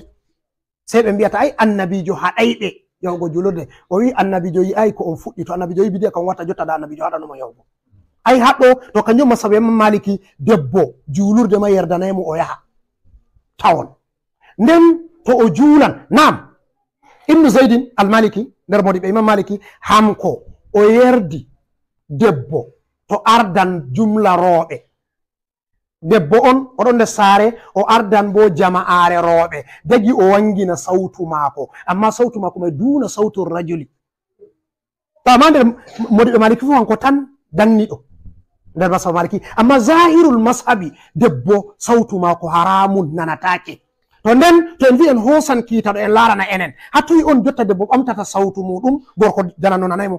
sey ɓe mbiyata ay annabijo haɗayɓe yahugo julurde o wi annabijo yi'ay ko on fuɗɗi to annabijo yi bidiya kam watta jotta da annabijo haɗanoma yahugo ay haɗɗo to kanjum masabe maliki debbo julurde ma yerdanaymo o yaha tawon nden to o juulan nam ibnu zaydin almaliki nder modi ɓe imam maliki hanko o yerdi debbo to ardan jumla rooɓe debbo on oɗon nder saare o ardan bo jama'are rooɓe dagi o wangina sautu maako amma sautu maako mai duna sautu rajuli to amma nder modi ɓe maliki fu hanko tan danniɗo nder masaba maliki amma zahirul mashabi debbo sautu maako haramun nanatake to nden to en wi en hosan kiita ɗo en larana enen hattoyi on jotta debbo ɓamtata sautu muɗum gorko janano nanaymo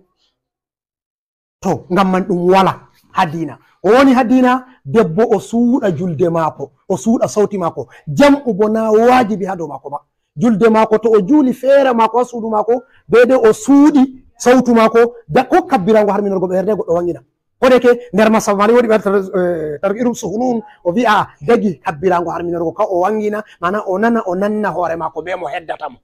to ngam man ɗum wala ha dina o woni ha dina debbo o suuɗa julde maako o suuɗa sauti maako jam'u bo na wajibi ha dow maako ba julde maako to o juuli feere maako ha suudu maako be de o suuɗi sautu maako ko kabbirango harminorgo ɓe herde goɗɗo wangina kodeke nder masaba mali woɗi ɓe irum suhunun o wi'a dagi kabbirango harminorgo ka o wangina mana o nanna hoore maako be mo heddatamo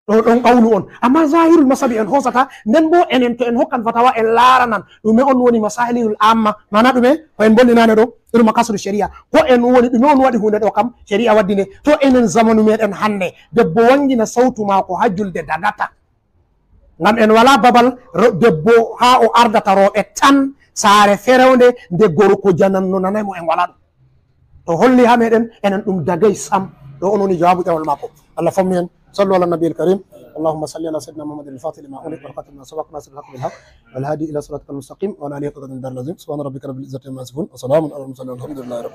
ɗo ɗon qawlu on amma zahirul masabi en hosata nden bo enen to en hokkan fatawa en laaranan ɗume on woni masalihul amma mana ɗume ko en bollinane ɗo irum makasru sharia ko en woni ɗume on waɗi hunde ɗo kam sharia waddine to enen zamanu meɗen hande debbo wangina sautu maako ha julde dagata ngam en wala babal debbo ha o ardata rooɓe tan saare ferewnde nde gorko jananno nanaymo en wala ɗum to holli ha meɗen enen ɗum dagay sam ɗo on woni jawabu ƴewol makko Allah fammi en صلوا على النبي الكريم اللهم صل على سيدنا محمد الفاتح لما أغلق والخاتم لما سبق ناصر الحق بالحق والهادي إلى صراطك المستقيم وعلى آله وصحبه الدار العظيم سبحان ربك رب العزة عما يصفون وسلام على المرسلين والحمد لله رب